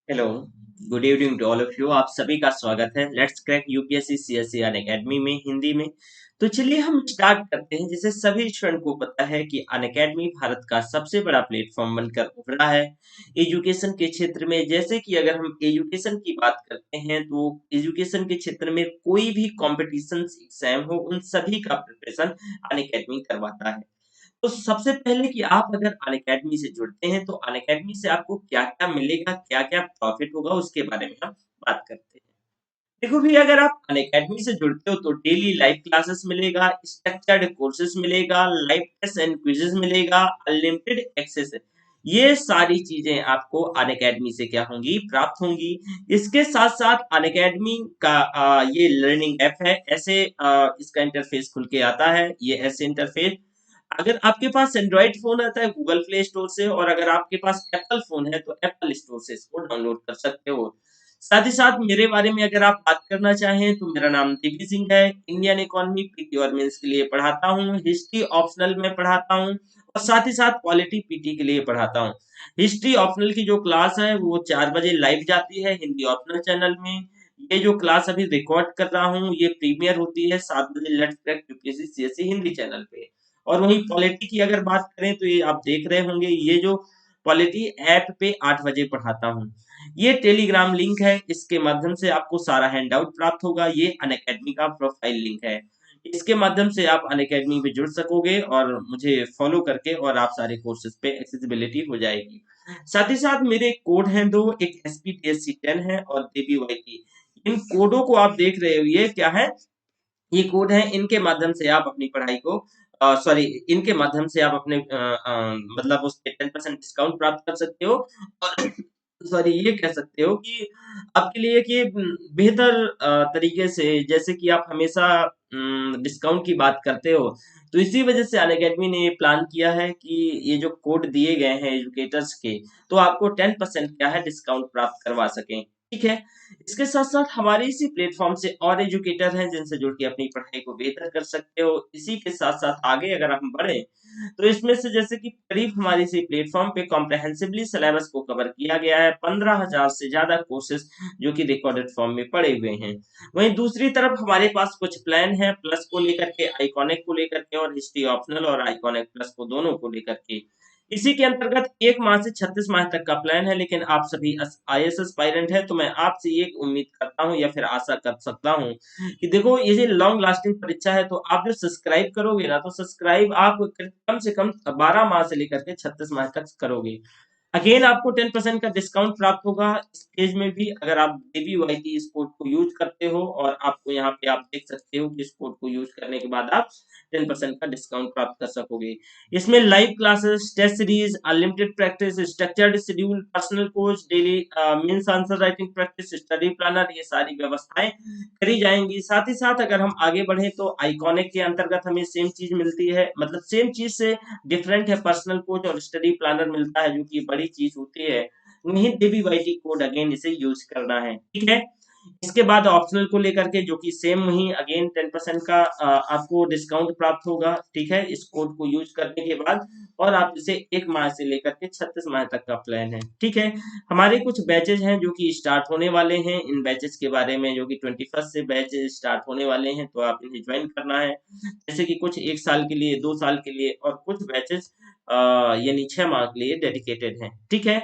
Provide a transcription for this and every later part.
Hello, good evening to all of you. आप सभी का स्वागत है let's crack UPSC CSE Unacademy में हिंदी में। तो चलिए हम स्टार्ट करते हैं। जैसे सभी स्टूडेंट को पता है कि अन अकेडमी भारत का सबसे बड़ा प्लेटफॉर्म बनकर उभरा है एजुकेशन के क्षेत्र में। जैसे कि अगर हम एजुकेशन की बात करते हैं तो एजुकेशन के क्षेत्र में कोई भी कॉम्पिटिशन एग्जाम हो उन सभी का प्रिपरेशन अन अकेडमी करवाता है। तो सबसे पहले कि आप अगर अनअकैडमी से जुड़ते हैं तो अनअकैडमी से आपको क्या-क्या मिलेगा, क्या-क्या प्रॉफिट होगा उसके बारे में हम बात करते हैं। देखो भई अगर आप अनअकैडमी से जुड़ते हो तो डेली लाइव क्लासेस मिलेगा, स्ट्रक्चर्ड कोर्सेस मिलेगा, लाइव टेस्ट एंड क्विज़ेस मिलेगा, अनलिमिटेड एक्सेस है। ये सारी चीज़ें आपको अनअकैडमी से क्या होंगी, प्राप्त होंगी। इसके साथ-साथ अनअकैडमी का ये लर्निंग ऐप है। ऐसे इसका इंटरफेस खुल के आता है, ये ऐसे इंटरफेस। अगर आपके पास एंड्रॉइड फ़ोन आता है गूगल प्ले स्टोर से, और अगर आपके पास एप्पल फ़ोन है तो एप्पल स्टोर से इसको डाउनलोड कर सकते हो। साथ ही साथ मेरे बारे में अगर आप बात करना चाहें तो मेरा नाम देवी सिंह है। इंडियन इकोनॉमी पीटी और मेंस के लिए पढ़ाता हूँ, हिस्ट्री ऑप्शनल में पढ़ाता हूँ और साथ ही साथ पॉलिटी पीटी के लिए पढ़ाता हूँ। हिस्ट्री ऑप्शनल की जो क्लास है वो 4 बजे लाइव जाती है हिंदी ऑप्शनल चैनल में। ये जो क्लास अभी रिकॉर्ड कर रहा हूँ ये प्रीमियर होती है 7 बजे let's crack UPSC CSE Hindi channel पे। और वहीं पॉलिटी की अगर बात करें तो ये आप देख रहे होंगे, ये जो पॉलिटी ऐप पे 8 बजे पढ़ाता हूँ। ये टेलीग्राम लिंक है, इसके माध्यम से आपको सारा हैंडआउट प्राप्त होगा। ये अनअकैडमी का प्रोफाइल लिंक है। इसके माध्यम से आप अनअकैडमी में जुड़ सकोगे और मुझे फॉलो करके और आप सारे कोर्सेज पे एक्सेसिबिलिटी हो जाएगी। साथ ही साथ मेरे कोड हैं दो, एक एसपीटीएससी 10 है और देबीवाईटी। इन कोडों को आप देख रहे हो, ये क्या है, ये कोड है। इनके माध्यम से आप अपनी पढ़ाई को सॉरी, इनके माध्यम से आप अपने मतलब उस पे 10% डिस्काउंट प्राप्त कर सकते हो। और सॉरी, ये कह सकते हो कि आपके लिए कि बेहतर तरीके से, जैसे कि आप हमेशा डिस्काउंट की बात करते हो, तो इसी वजह से अनअकैडमी ने ये प्लान किया है कि ये जो कोड दिए गए हैं एजुकेटर्स के, तो आपको 10% क्या है डिस्काउंट प्राप्त करवा सकें। ठीक है। इसके साथ-साथ हमारे इसी प्लेटफ़ॉर्म से और एजुकेटर हैं जिनसे जुड़ के अपनी पढ़ाई को बेहतर कर सकते हो। इसी के साथ-साथ आगे अगर हम बढ़ें, तो इसमें से जैसे कि करीब हमारे इसी प्लेटफ़ॉर्म पे कॉम्प्रिहेंसिवली सिलेबस को कवर किया गया है। 15,000 से ज़्यादा कोर्सेज़ जो कि रिकॉर्डेड फॉर्म में पड़े हुए हैं। वहीं दूसरी तरफ हमारे पास कुछ प्लान हैं प्लस को लेकर के, आइकॉनिक को लेकर के और हिस्ट्री ऑप्शनल और आइकॉनिक प्लस को दोनों को लेकर के। इसी के अंतर्गत 1 माह से 36 माह तक का प्लान है, लेकिन आप सभी आईएएस एस्पायरेंट हैं तो मैं आपसे ये उम्मीद करता हूँ या फिर आशा कर सकता हूँ कि देखो ये जो लॉन्ग लास्टिंग परीक्षा है, तो आप जो सब्सक्राइब करोगे ना, तो सब्सक्राइब आप कम से कम 12 माह से लेकर के 36 माह तक करोगे। अगेन आपको 10% का डिस्काउंट प्राप्त होगा इस पेज में भी, अगर आप डीबीवाईटी इस कोड को यूज करते हो। और आपको यहाँ पे आप देख सकते हो कि इस कोड को यूज करने के बाद आप 10% का डिस्काउंट प्राप्त कर सकोगे। इसमें live classes, test series, unlimited practice, structured schedule, personal coach, daily mains answer writing practice, study planner, ये सारी व्यवस्थाएं करी जाएंगी। साथ ही साथ अगर हम आगे बढ़े तो आइकॉनिक के अंतर्गत हमें सेम चीज मिलती है, मतलब सेम चीज से डिफरेंट है, पर्सनल कोच और स्टडी प्लानर मिलता है जो कि बड़ी चीज होती है। वहीं डीबीवाईटी कोड अगेन इसे यूज करना है। ठीक है। इसके बाद ऑप्शनल को लेकर के जो कि सेम वही अगेन 10% का आपको डिस्काउंट प्राप्त होगा। ठीक है, इस कोड को यूज करने के बाद। और आप इसे 1 माह से लेकर के 36 माह तक का प्लान है। ठीक है। हमारे कुछ बैचेज हैं जो कि स्टार्ट होने वाले हैं। इन बैचेज के बारे में, जो कि 21 से बैच स्टार्ट होने वाले हैं, तो आप इन्हें ज्वाइन करना है। जैसे कि कुछ 1 साल के लिए, 2 साल के लिए, और कुछ बैचेस यानी 6 माह के लिए डेडिकेटेड हैं। ठीक है।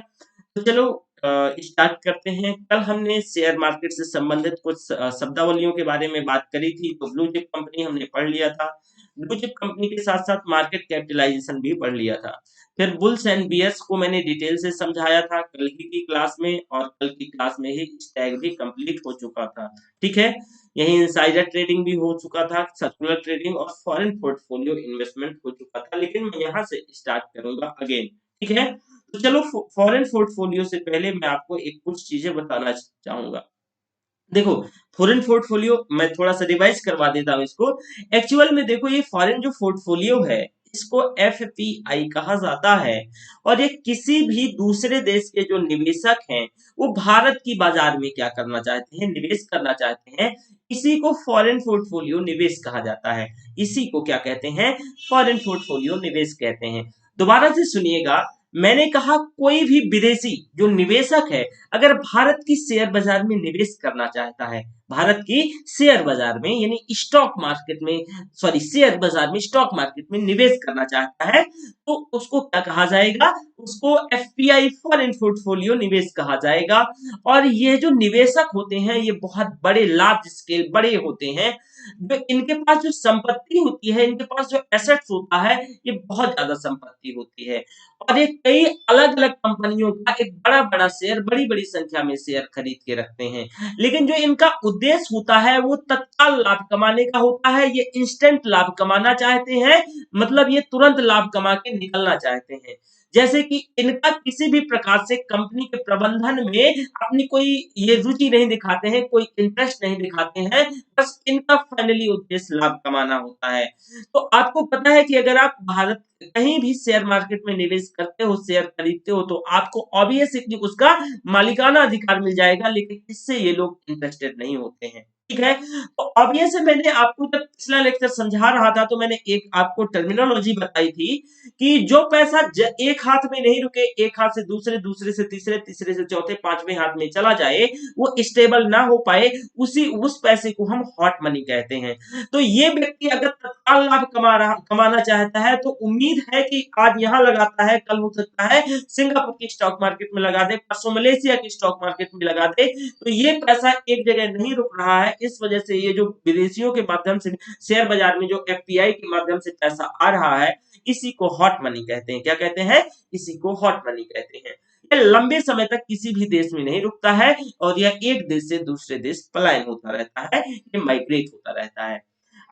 तो चलो स्टार्ट करते हैं। कल हमने शेयर मार्केट से संबंधित कुछ शब्दावलियों के बारे में बात करी थी, तो ब्लू चिप कंपनी हमने पढ़ लिया था। ब्लू चिप कंपनी के साथ-साथ मार्केट कैपिटलाइजेशन भी पढ़ लिया था। फिर बुल्स एंड बियर्स को मैंने डिटेल से समझाया था कल ही की क्लास में, और कल की क्लास में ही स्टैग भी कंप्लीट हो चुका था। ठीक है। यहीं इनसाइडर ट्रेडिंग भी हो चुका था, सर्कुलर ट्रेडिंग और फॉरेन पोर्टफोलियो इन्वेस्टमेंट हो चुका था, लेकिन मैं यहाँ से स्टार्ट करूंगा अगेन। ठीक है। तो चलो फॉरेन पोर्टफोलियो से पहले मैं आपको एक कुछ चीजें बताना चाहूंगा। देखो, फॉरेन पोर्टफोलियो मैं थोड़ा सा रिवाइज करवा देता हूँ इसको। एक्चुअल में देखो, ये फॉरेन जो पोर्टफोलियो है, इसको एफपीआई कहा जाता है। और ये किसी भी दूसरे देश के जो निवेशक हैं, वो भारत की बाजार में क्या करना चाहते हैं, निवेश करना चाहते हैं, इसी को फॉरेन पोर्टफोलियो निवेश कहा जाता है। इसी को क्या कहते हैं, फॉरेन पोर्टफोलियो निवेश कहते हैं। दोबारा से सुनिएगा। मैंने कहा कोई भी विदेशी जो निवेशक है अगर भारत की शेयर बाजार में निवेश करना चाहता है, भारत की शेयर बाजार में यानी स्टॉक मार्केट में, सॉरी शेयर बाजार में स्टॉक मार्केट में निवेश करना चाहता है, तो उसको क्या कहा जाएगा? उसको एफपीआई फॉरेन पोर्टफोलियो निवेश कहा जाएगा। और ये जो निवेशक होते हैं ये बहुत बड़े लार्ज स्केल बड़े होते हैं, जो इनके पास जो संपत्ति होती है, इनके पास जो एसेट्स होता है, ये बहुत ज्यादा संपत्ति होती है। और ये कई अलग अलग कंपनियों का एक बड़ा बड़ा शेयर, बड़ी बड़ी संख्या में शेयर खरीद के रखते हैं। लेकिन जो इनका उद्देश्य होता है वो तत्काल लाभ कमाने का होता है, ये इंस्टेंट लाभ कमाना चाहते हैं, मतलब ये तुरंत लाभ कमा के निकलना चाहते हैं। जैसे कि इनका किसी भी प्रकार से कंपनी के प्रबंधन में अपनी कोई ये रुचि नहीं दिखाते हैं, कोई इंटरेस्ट नहीं दिखाते हैं, बस इनका फाइनली उद्देश्य लाभ कमाना होता है। तो आपको पता है कि अगर आप भारत कहीं भी शेयर मार्केट में निवेश करते हो, शेयर खरीदते हो, तो आपको ऑब्वियसली उसका मालिकाना अधिकार मिल जाएगा, लेकिन इससे ये लोग इंटरेस्टेड नहीं होते हैं। ठीक है, तो ऑब्वियस है, मैंने आपको जब पिछला लेक्चर समझा रहा था तो मैंने एक आपको टर्मिनोलॉजी बताई थी कि जो पैसा एक हाथ में नहीं रुके, एक हाथ से दूसरे, दूसरे से तीसरे, तीसरे से चौथे, पांचवें हाथ में चला जाए, वो स्टेबल ना हो पाए, उस पैसे को हम हॉट मनी कहते हैं। तो ये व्यक्ति अगर तत्काल लाभ कमाना चाहता है तो उम्मीद है कि आज यहाँ लगाता है, कल हो सकता है सिंगापुर की स्टॉक मार्केट में लगा दे, परसों मलेशिया की स्टॉक मार्केट में लगा दे। तो ये पैसा एक जगह नहीं रुक रहा है, इस वजह से ये जो विदेशियों के माध्यम से शेयर बाजार में जो एफपीआई के माध्यम से पैसा आ रहा है, इसी को हॉट मनी कहते हैं। क्या कहते हैं? इसी को हॉट मनी कहते हैं। ये लंबे समय तक किसी भी देश में नहीं रुकता है और यह एक देश से दूसरे देश पलायन होता रहता है, ये माइग्रेट होता रहता है।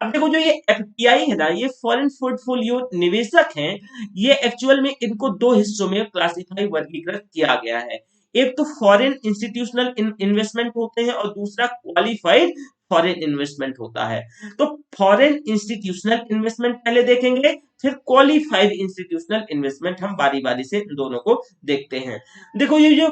अब देखो जो ये एफपीआई है ना, ये फॉरेन पोर्टफोलियो निवेशक हैं, ये एक्चुअल में इनको दो हिस्सों में क्लासिफाई वर्गीकृत किया गया है। एक तो फॉरेन इंस्टीट्यूशनल इन्वेस्टमेंट होते हैं और दूसरा क्वालिफाइड फॉरेन इन्वेस्टमेंट होता है। तो फॉरेन इंस्टीट्यूशनल इन्वेस्टमेंट पहले देखेंगे, फिर क्वालिफाइड इंस्टीट्यूशनल इन्वेस्टमेंट हम बारी बारी से दोनों को देखते हैं। देखो ये जो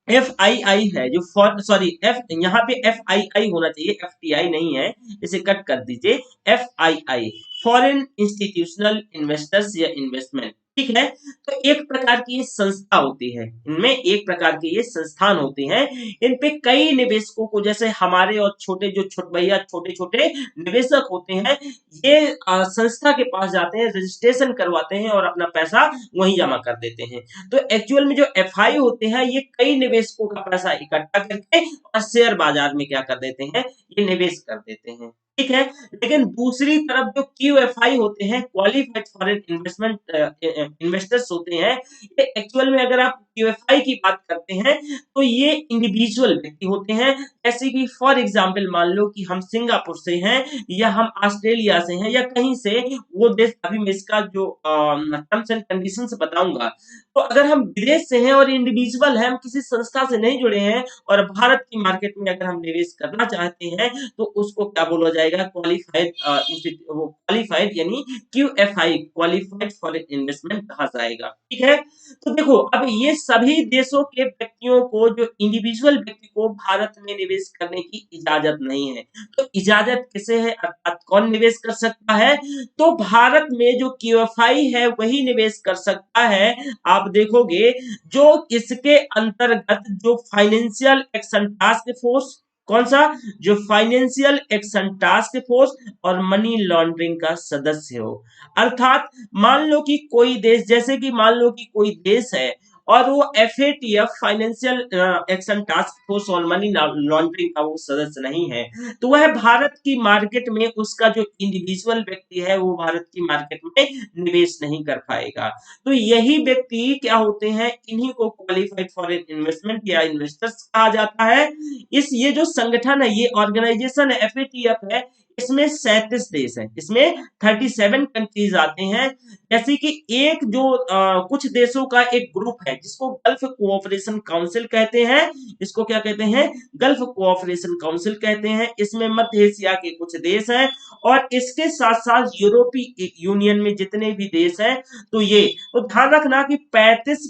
एफ आई आई है, जो सॉरी एफ, यहाँ पे एफ आई आई होना चाहिए, एफ टी आई नहीं है, इसे कट कर दीजिए। F I I foreign institutional investors या इन्वेस्टमेंट, ठीक है। तो एक प्रकार की ये संस्था होती है, इनमें एक प्रकार के ये संस्थान होते हैं, इन पे कई निवेशकों को, जैसे हमारे और छोटे जो भैया छोटे छोटे निवेशक होते हैं, ये संस्था के पास जाते हैं, रजिस्ट्रेशन करवाते हैं और अपना पैसा वहीं जमा कर देते हैं। तो एक्चुअल में जो एफआई होते हैं ये कई निवेशकों का पैसा इकट्ठा करके और शेयर बाजार में क्या कर देते हैं, ये निवेश कर देते हैं। ठीक है, लेकिन दूसरी तरफ जो क्यूएफआई होते हैं, क्वालिफाइड फॉरेन इन्वेस्टमेंट इन्वेस्टर्स होते हैं, ये एक्चुअल में अगर आप क्यूएफआई की बात करते हैं तो ये इंडिविजुअल व्यक्ति होते हैं। जैसे कि फॉर एग्जांपल मान लो कि हम सिंगापुर से हैं या हम ऑस्ट्रेलिया से हैं या कहीं से, वो देश अभी मैं इसका जो टर्म्स एंड कंडीशंस बताऊंगा। तो अगर हम विदेश से हैं और इंडिविजुअल हैं, हम किसी संस्था से नहीं जुड़े हैं और भारत की मार्केट में अगर हम निवेश करना चाहते हैं तो उसको क्या बोला जाएगा? क्वालिफाइड वो क्वालिफाइड यानी क्यूएफआई, क्वालिफाइड फॉरेन इन्वेस्टमेंट कहा जाएगा। ठीक है, तो देखो अब ये सभी देशों के व्यक्तियों को, जो इंडिविजुअल व्यक्ति को भारत में निवेश करने की इजाजत नहीं है। तो इजाजत किसे है, अर्थात कौन निवेश कर सकता है? तो भारत में जो क्यूएफआई है वही निवेश कर सकता है। आप देखोगे जो इसके अंतर्गत जो फाइनेंशियल एक्शन टास्क फोर्स, कौन सा? जो फाइनेंशियल एक्शन टास्क फोर्स और मनी लॉन्ड्रिंग का सदस्य हो। अर्थात मान लो कि कोई देश, जैसे कि मान लो कि कोई देश है और वो FATF financial action task force और मनी लॉन्ड्रिंग का वो सदस्य नहीं है, तो वह भारत की मार्केट में, उसका जो इंडिविजुअल व्यक्ति है वो भारत की मार्केट में निवेश नहीं कर पाएगा। तो यही व्यक्ति क्या होते हैं, इन्हीं को क्वालिफाइड फॉरेन इन्वेस्टमेंट या इन्वेस्टर्स कहा जाता है। ये जो संगठन है, ये ऑर्गेनाइजेशन है, एफएटीएफ है, इसमें 37 देश हैं, इसमें 37 कंट्रीज आते हैं। जैसे कि एक जो कुछ देशों का एक ग्रुप है जिसको गल्फ कोऑपरेशन काउंसिल कहते हैं, इसको क्या कहते हैं? गल्फ कोऑपरेशन काउंसिल कहते हैं। इसमें मध्य एशिया के कुछ देश हैं और इसके साथ साथ यूरोपीय यूनियन में जितने भी देश हैं, तो ये तो ध्यान रखना कि 35,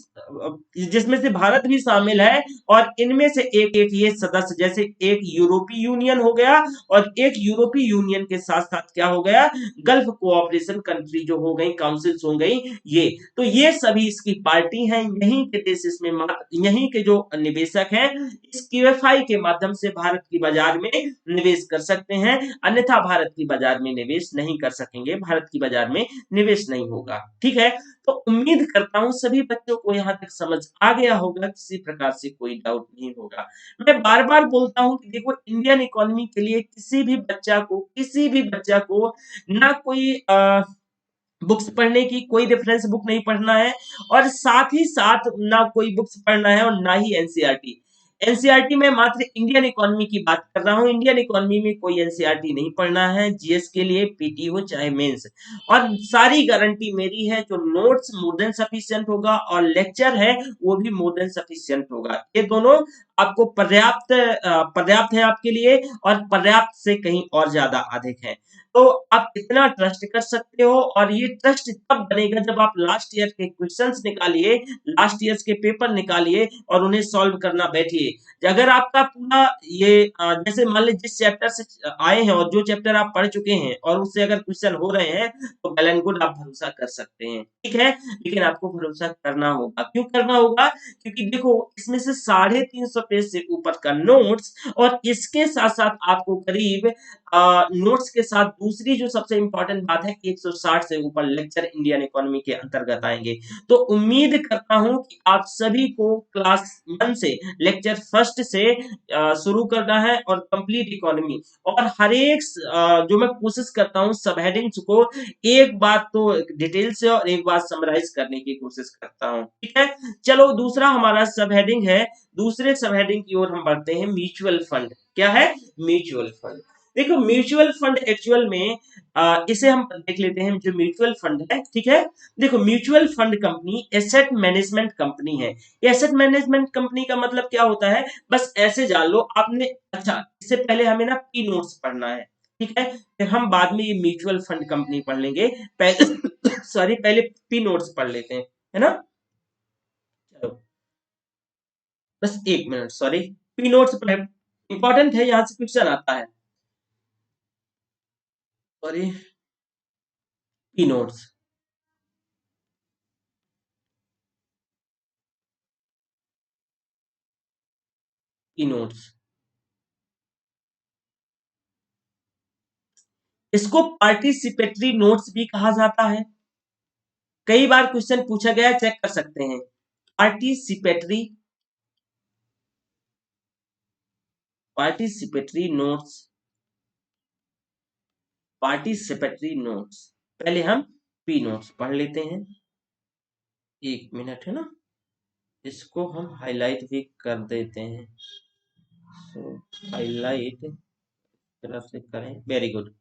जिसमें से भारत भी शामिल है, और इनमें से एक एक ये सदस्य, जैसे एक यूरोपीय यूनियन हो गया और एक यूरोपीय यूनियन के साथ साथ क्या हो गया, गल्फ कोऑपरेशन कंट्री जो हो गई, काउंसिल्स हो गई, ये तो ये सभी इसकी पार्टी हैं। यहीं के देश इसमें यहीं के जो निवेशक हैं इस क्यूएफआई के माध्यम से भारत की बाजार में निवेश कर सकते हैं, अन्यथा भारत की बाजार में निवेश नहीं कर सकेंगे, भारत की बाजार में निवेश नहीं होगा। ठीक है, तो उम्मीद करता हूं सभी बच्चों को यहाँ तक समझ आ गया होगा, किसी प्रकार से कोई डाउट नहीं होगा। मैं बार बार बोलता हूं कि देखो, इंडियन इकोनॉमी के लिए किसी भी बच्चा को ना कोई बुक्स पढ़ने की, कोई रेफरेंस बुक नहीं पढ़ना है, और साथ ही साथ ना कोई बुक्स पढ़ना है और ना ही एनसीईआरटी। एनसीईआरटी में मात्र इंडियन इकोनॉमी की बात कर रहा हूं, इंडियन इकोनॉमी में कोई एनसीईआरटी नहीं पढ़ना है, जीएस के लिए, पीटी हो चाहे मेंस। और सारी गारंटी मेरी है, जो नोट्स मोर देन सफिशिएंट होगा और लेक्चर है वो भी मोर देन सफिशिएंट होगा। ये दोनों आपको पर्याप्त है आपके लिए, और पर्याप्त से कहीं और ज्यादा अधिक है। तो आप इतना ट्रस्ट कर सकते हो, और ये ट्रस्ट तब बनेगा जब आप लास्ट ईयर के क्वेश्चंस निकालिए, लास्ट ईयर के पेपर निकालिए और उन्हें सॉल्व करना बैठिए। अगर आपका पूरा ये जैसे मान लीजिए जिस चैप्टर से आए हैं और जो चैप्टर आप पढ़ चुके हैं और उससे अगर क्वेश्चन हो रहे हैं, तो वेल एंड गुड, आप भरोसा कर सकते हैं, ठीक है। लेकिन आपको भरोसा करना होगा। क्यों करना होगा? क्योंकि देखो, इसमें से 350 पेज से ऊपर का नोट्स, और इसके साथ साथ आपको करीब नोट्स के साथ दूसरी जो सबसे इंपॉर्टेंट बात है, 160 से ऊपर लेक्चर इंडियन इकोनॉमी के अंतर्गत आएंगे। तो उम्मीद करता हूं कि आप सभी को क्लास 1 से, लेक्चर फर्स्ट से शुरू करना है, और कंप्लीट इकोनॉमी, और हर एक जो मैं कोशिश करता हूं सब हेडिंग्स को एक बात तो डिटेल से और एक बात समराइज करने की कोशिश करता हूं, ठीक है। चलो, दूसरा हमारा सब हेडिंग है, दूसरे सब हेडिंग की ओर हम बढ़ते हैं, म्यूचुअल फंड। क्या है? Mutual fund. देखो, म्यूचुअल फंड एक्चुअल में इसे हम देख लेते हैं, जो म्यूचुअल फंड है, ठीक है। देखो, mutual fund company asset management company है। एसेट मैनेजमेंट कंपनी का मतलब क्या होता है, बस ऐसे जान लो आपने। अच्छा, इससे पहले हमें ना पी नोट्स पढ़ना है, ठीक है, फिर हम बाद में ये म्यूचुअल फंड कंपनी पढ़ लेंगे। पहले सॉरी, पहले पी नोट्स पढ़ लेते हैं, है ना। चलो, बस 1 minute, sorry. P notes important है, यहाँ से क्वेश्चन आता है, sorry. P notes, P notes, इसको पार्टिसिपेटरी नोट्स भी कहा जाता है। कई बार क्वेश्चन पूछा गया, चेक कर सकते हैं। Participatory, participatory notes, participatory notes. पहले हम पी नोट्स पढ़ लेते हैं। 1 मिनट, है ना, इसको हम हाईलाइट भी कर देते हैं। सो हाईलाइट तरफ से करें, वेरी गुड।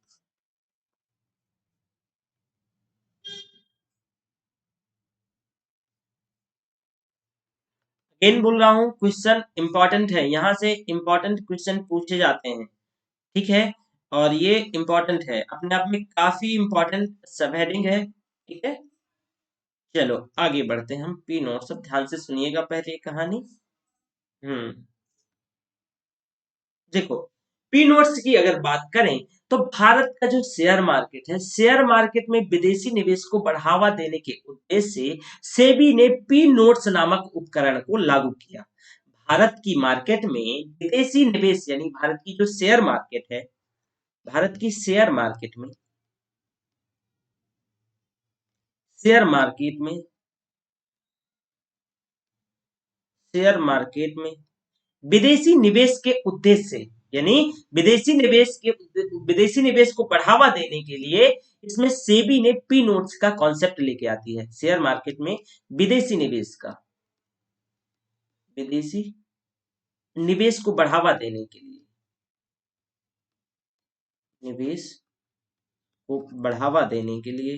अगेन बोल रहा हूँ, क्वेश्चन इंपॉर्टेंट है, यहाँ से इंपॉर्टेंट क्वेश्चन पूछे जाते हैं, ठीक है। और ये इंपॉर्टेंट है, अपने आप में काफी इंपॉर्टेंट सब हेडिंग है, ठीक है। चलो, आगे बढ़ते हैं हम। पी नोट, सब ध्यान से सुनिएगा पहले ये कहानी। हम्म देखो, पी नोट्स की अगर बात करें, तो भारत का जो शेयर मार्केट है, शेयर मार्केट में विदेशी निवेश को बढ़ावा देने के उद्देश्य से सेबी ने पी नोट्स नामक उपकरण को लागू किया। भारत की मार्केट में विदेशी निवेश, यानी भारत की जो शेयर मार्केट है, भारत की शेयर मार्केट में शेयर मार्केट में विदेशी निवेश के उद्देश्य से, यानी विदेशी निवेश को बढ़ावा देने के लिए, इसमें सेबी ने पी नोट्स का कॉन्सेप्ट लेके आती है। शेयर मार्केट में विदेशी निवेश का, विदेशी निवेश को बढ़ावा देने के लिए, निवेश को बढ़ावा देने के लिए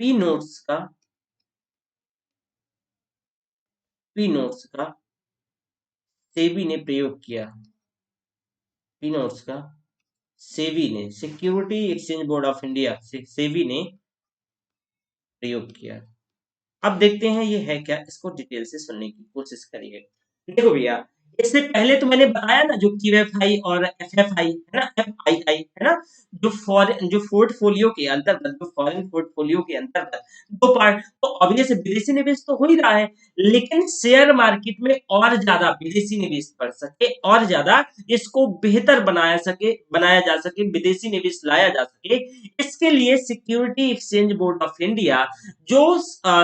पी नोट्स का पी नोट्स का सेबी ने प्रयोग किया। पी नोट्स का सेबी ने, security exchange board of India, SEBI ने प्रयोग किया। अब देखते हैं ये है क्या, इसको डिटेल से सुनने की कोशिश करिए। देखो भैया, इससे पहले तो मैंने बताया ना, जो क्यूएफआई और एफएफआई है ना, एफआईआई है ना, जो पोर्टफोलियो के अंतर्गत, जो फॉरेन पोर्टफोलियो के अंतर्गत दो पार्ट, तो ऑब्वियस विदेशी निवेश तो हो ही रहा है, लेकिन शेयर मार्केट में और ज्यादा विदेशी निवेश बढ़ सके, और ज्यादा इसको बेहतर बनाया जा सके, विदेशी निवेश लाया जा सके, इसके लिए security exchange board of India, जो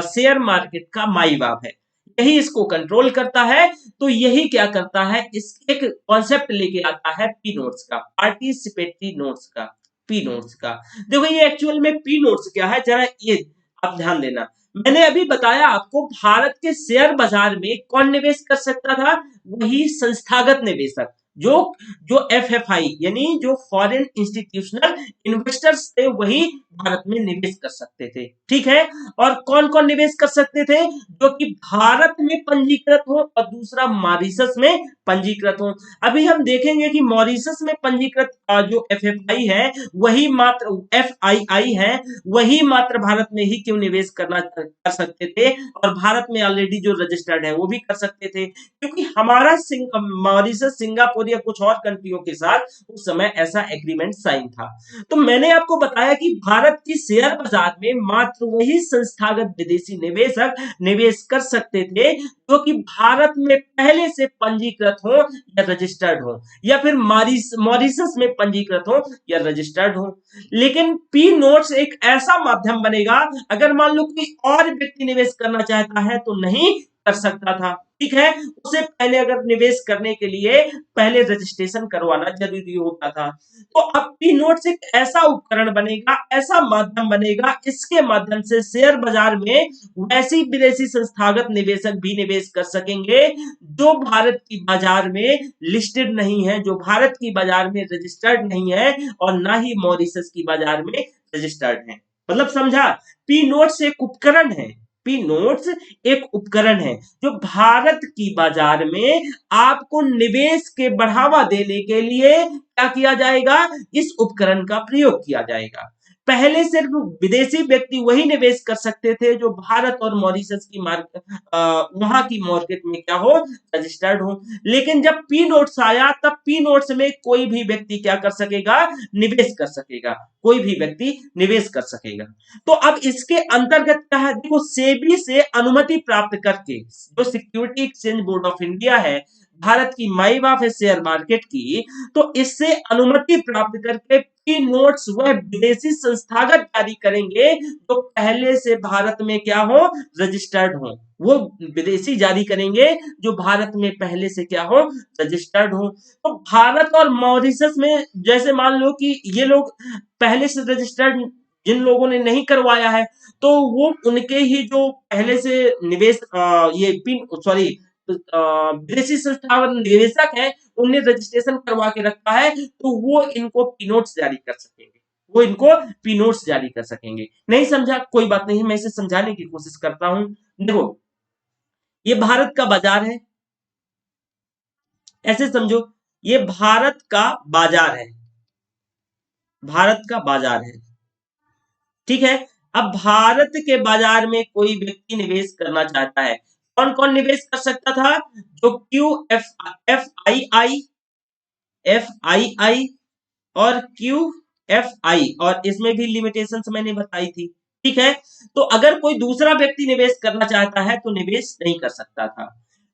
शेयर मार्केट का माई बाप है, यही इसको कंट्रोल करता है। तो यही क्या करता है, इस एक कॉन्सेप्ट लेके आता है पी नोट्स का, पार्टिसिपेटरी नोट्स का, पी नोट्स का। देखो ये एक्चुअल में पी नोट्स क्या है, जरा ये आप ध्यान देना। मैंने अभी बताया आपको, भारत के शेयर बाजार में कौन निवेश कर सकता था, वही संस्थागत निवेशक, जो जो एफएफआई यानी जो फॉरेन इंस्टीट्यूशनल इन्वेस्टर्स थे, वही भारत में निवेश कर सकते थे, ठीक है। और कौन कौन निवेश कर सकते थे, जो कि भारत में पंजीकृत हो और दूसरा मॉरिशस में पंजीकृत हो। अभी हम देखेंगे कि मॉरिशस में पंजीकृत जो एफएफआई है, वही मात्र एफआईआई है, वही मात्र भारत में ही क्यों निवेश कर सकते थे, और भारत में ऑलरेडी जो रजिस्टर्ड है वो भी कर सकते थे, क्योंकि हमारा मॉरिशस, सिंगापुर या कुछ और कंट्रियों के साथ उस समय ऐसा एग्रीमेंट साइन था। तो मैंने आपको बताया कि भारत की शेयर बाजार में मात्र वही संस्थागत विदेशी निवेशक निवेश कर सकते थे, जो कि भारत में पहले से पंजीकृत हो या रजिस्टर्ड हो, या फिर मॉरिशस में पंजीकृत हो या रजिस्टर्ड हो। लेकिन पी नोट्स एक ऐसा माध्यम बनेगा, अगर मान लो कोई और व्यक्ति निवेश करना चाहता है तो नहीं कर सकता था, ठीक है। उसे पहले अगर निवेश करने के लिए पहले रजिस्ट्रेशन करवाना जरूरी होता था। तो अब पी नोट्स एक ऐसा उपकरण बनेगा, ऐसा माध्यम बनेगा, इसके माध्यम से शेयर बाजार में वैसी विदेशी संस्थागत निवेशक भी निवेश कर सकेंगे, जो भारत की बाजार में लिस्टेड नहीं है, जो भारत की बाजार में रजिस्टर्ड नहीं है, और ना ही मॉरिशस की बाजार में रजिस्टर्ड है। मतलब समझा, पी नोट्स एक उपकरण है, पी नोट्स एक उपकरण है, जो भारत की बाजार में आपको निवेश के बढ़ावा देने के लिए क्या किया जाएगा, इस उपकरण का प्रयोग किया जाएगा। पहले सिर्फ विदेशी व्यक्ति वही निवेश कर सकते थे जो भारत और मॉरिशस की वहां की मार्केट में क्या हो, रजिस्टर्ड हो। लेकिन जब पी नोट्स आया, तब पी नोट्स में कोई भी व्यक्ति क्या कर सकेगा, निवेश कर सकेगा, कोई भी व्यक्ति निवेश कर सकेगा। तो अब इसके अंतर्गत क्या है, देखो सेबी से अनुमति प्राप्त करके, जो security exchange board of India है, भारत की माई बाप है शेयर मार्केट की, तो इससे अनुमति प्राप्त करके पी नोट्स वह विदेशी संस्थागत जारी करेंगे जो पहले से भारत में क्या हो, रजिस्टर्ड हो। वो विदेशी जारी करेंगे जो भारत में पहले से क्या हो, रजिस्टर्ड हो। तो भारत और मॉरिशस में जैसे मान लो कि ये लोग पहले से रजिस्टर्ड जिन लोगों ने नहीं करवाया है, तो वो उनके ही जो पहले से निवेश ये पिन सॉरी विदेशी संस्थान निवेशक है, उनने रजिस्ट्रेशन करवा के रखा है, तो वो इनको पी नोट्स जारी कर सकेंगे, वो इनको पी नोट्स जारी कर सकेंगे। नहीं समझा, कोई बात नहीं, मैं इसे समझाने की कोशिश करता हूं। देखो ये भारत का बाजार है, ऐसे समझो, ये भारत का बाजार है, भारत का बाजार है, ठीक है। अब भारत के बाजार में कोई व्यक्ति निवेश करना चाहता है, कौन कौन निवेश कर सकता था, जो Q F I I, F I I और क्यू एफ आई, और इसमें भी लिमिटेशंस मैंने बताई थी, ठीक है। तो अगर कोई दूसरा व्यक्ति निवेश करना चाहता है तो निवेश नहीं कर सकता था।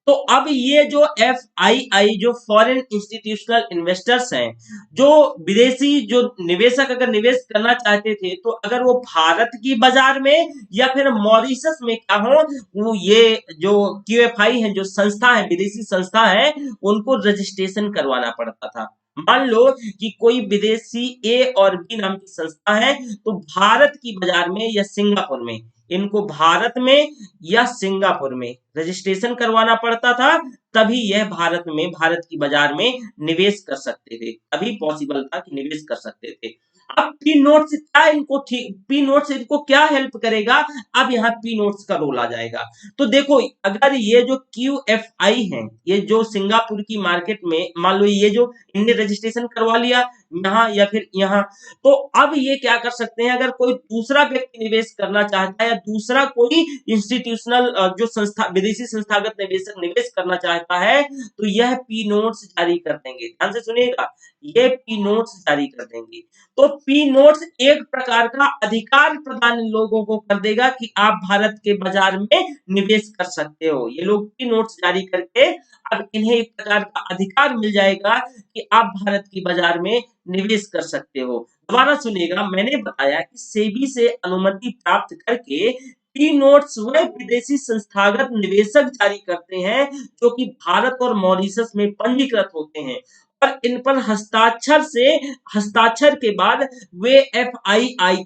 तो अब ये जो एफ आई आई, जो फॉरेन इंस्टीट्यूशनल इन्वेस्टर्स हैं, जो विदेशी जो निवेशक अगर निवेश करना चाहते थे, तो अगर वो भारत की बाजार में या फिर मॉरिशस में क्या हो, वो ये जो क्यूएफआई है, जो संस्था है, विदेशी संस्था है, उनको रजिस्ट्रेशन करवाना पड़ता था। मान लो कि कोई विदेशी ए और बी नाम की संस्था है, तो भारत की बाजार में या सिंगापुर में, इनको भारत में या सिंगापुर में रजिस्ट्रेशन करवाना पड़ता था, तभी यह भारत में, भारत की बाजार में निवेश कर सकते थे, तभी पॉसिबल था कि निवेश कर सकते थे। अब पी नोट्स क्या इनको पी नोट्स इनको क्या हेल्प करेगा, अब यहाँ पी नोट्स का रोल आ जाएगा। तो देखो अगर ये जो क्यू एफ आई है, ये जो सिंगापुर की मार्केट में मान लो ये जो इनने रजिस्ट्रेशन करवा लिया, यहाँ या फिर यहाँ। तो अब ये क्या कर सकते हैं, अगर कोई दूसरा व्यक्ति निवेश करना चाहता है या दूसरा कोई इंस्टीट्यूशनल जो संस्था, विदेशी संस्थागत निवेशक निवेश करना चाहता है, तो यह पी नोट्स जारी कर देंगे। ध्यान से सुनिएगा, ये पी नोट्स जारी कर देंगे। तो पी नोट्स एक प्रकार का अधिकार प्रदान लोगों को कर देगा कि आप भारत के बाजार में निवेश कर सकते हो। ये लोग पी नोट्स जारी करके अब इन्हें एक प्रकार का अधिकार मिल जाएगा कि आप भारत की बाजार में निवेश कर सकते हो। दोबारा सुनिएगा, मैंने बताया कि सेबी से अनुमति प्राप्त करके पी नोट्स वह विदेशी संस्थागत निवेशक जारी करते हैं जो कि भारत और मॉरिशस में पंजीकृत होते हैं, और इन पर हस्ताक्षर के बाद वे FII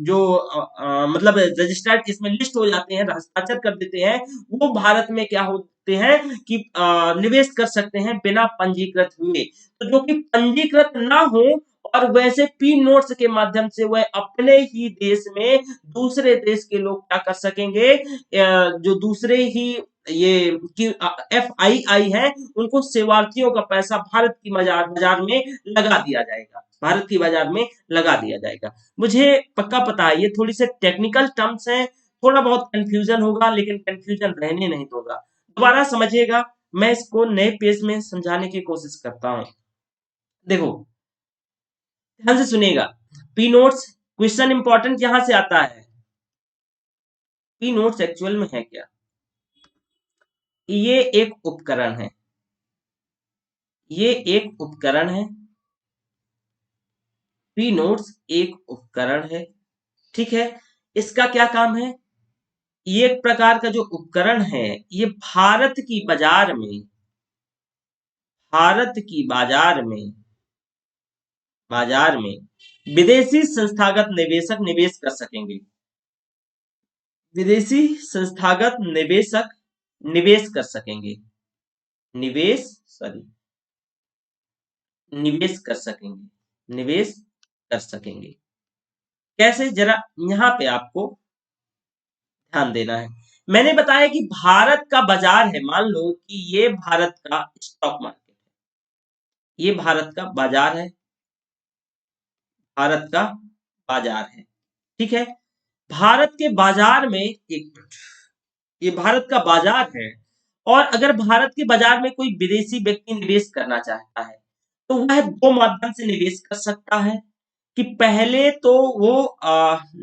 जो मतलब रजिस्टर्ड इसमें लिस्ट हो जाते हैं, हस्ताक्षर कर देते हैं, वो भारत में क्या होते हैं कि निवेश कर सकते हैं बिना पंजीकृत हुए। तो जो कि पंजीकृत ना हो और वैसे पी नोट्स के माध्यम से वह अपने ही देश में दूसरे देश के लोग क्या कर सकेंगे, जो दूसरे ही ये FII है, उनको सेवार्थियों का पैसा भारत की बाजार में लगा दिया जाएगा, भारत की बाजार में लगा दिया जाएगा। मुझे पक्का पता है ये थोड़ी से टेक्निकल टर्म्स हैं, थोड़ा बहुत कंफ्यूजन होगा, लेकिन कंफ्यूजन रहने नहीं दूंगा। दोबारा समझिएगा, मैं इसको नए पेज में समझाने की कोशिश करता हूं। देखो ध्यान से सुनिएगा, पी नोट्स, क्वेश्चन इंपॉर्टेंट यहां से आता है, पी नोट्स एक्चुअल में है क्या? ये एक उपकरण है, ये एक उपकरण है, पी नोट्स एक उपकरण है, ठीक है। इसका क्या काम है? ये एक प्रकार का जो उपकरण है, ये भारत की बाजार में, भारत की बाजार में विदेशी संस्थागत निवेशक निवेश कर सकेंगे, विदेशी संस्थागत निवेशक निवेश कर सकेंगे, निवेश कर सकेंगे, निवेश कर सकेंगे। कैसे, जरा यहां पे आपको ध्यान देना है। मैंने बताया कि भारत का बाजार है, मान लो कि ये भारत का स्टॉक मार्केट है, ये भारत का बाजार है, भारत का बाजार है, ठीक है। भारत के बाजार में, एक मिनट, ये भारत का बाजार है, और अगर भारत के बाजार में कोई विदेशी व्यक्ति निवेश करना चाहता है, तो वह दो माध्यम से निवेश कर सकता है कि पहले तो वो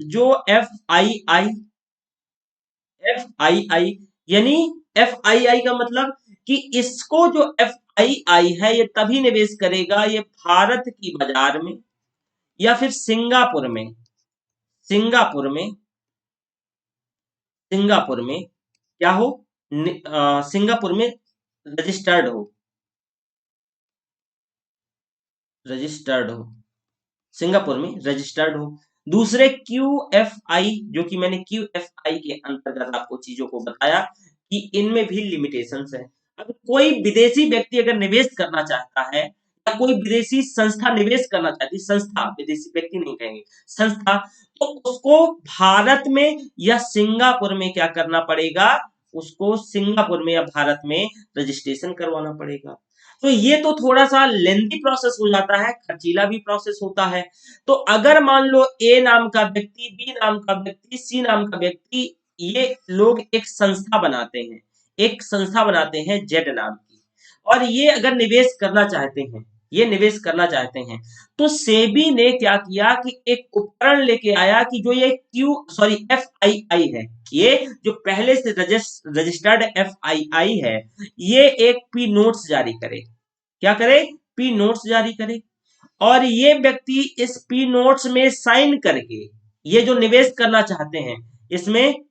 जो FII यानी FII का मतलब कि इसको जो FII है ये तभी निवेश करेगा, ये भारत की बाजार में या फिर सिंगापुर में, सिंगापुर में, सिंगापुर में क्या हो, सिंगापुर में रजिस्टर्ड हो, रजिस्टर्ड हो, सिंगापुर में रजिस्टर्ड हो। दूसरे QFI, जो कि मैंने QFI के अंतर्गत आपको चीजों को बताया कि इनमें भी लिमिटेशंस है। अब कोई विदेशी व्यक्ति अगर निवेश करना चाहता है या कोई विदेशी संस्था निवेश करना चाहती है, संस्था, विदेशी व्यक्ति नहीं कहेंगे, संस्था, तो उसको भारत में या सिंगापुर में क्या करना पड़ेगा, उसको सिंगापुर में या भारत में रजिस्ट्रेशन करवाना पड़ेगा। तो ये तो थोड़ा सा लेंथी प्रोसेस हो जाता है, खर्चीला भी प्रोसेस होता है। तो अगर मान लो ए नाम का व्यक्ति, बी नाम का व्यक्ति, सी नाम का व्यक्ति, ये लोग एक संस्था बनाते हैं, एक संस्था बनाते हैं जेड नाम की, और ये अगर निवेश करना चाहते हैं, ये निवेश करना चाहते हैं, तो सेबी ने क्या किया कि एक उपकरण लेके आया कि जो ये FII है, ये जो पहले से रजिस्टर्ड FII है, ये एक पी नोट्स जारी करे। क्या करे? पी नोट्स जारी करे, और ये व्यक्ति इस पी नोट्स में साइन करके, ये जो निवेश करना चाहते हैं इसमें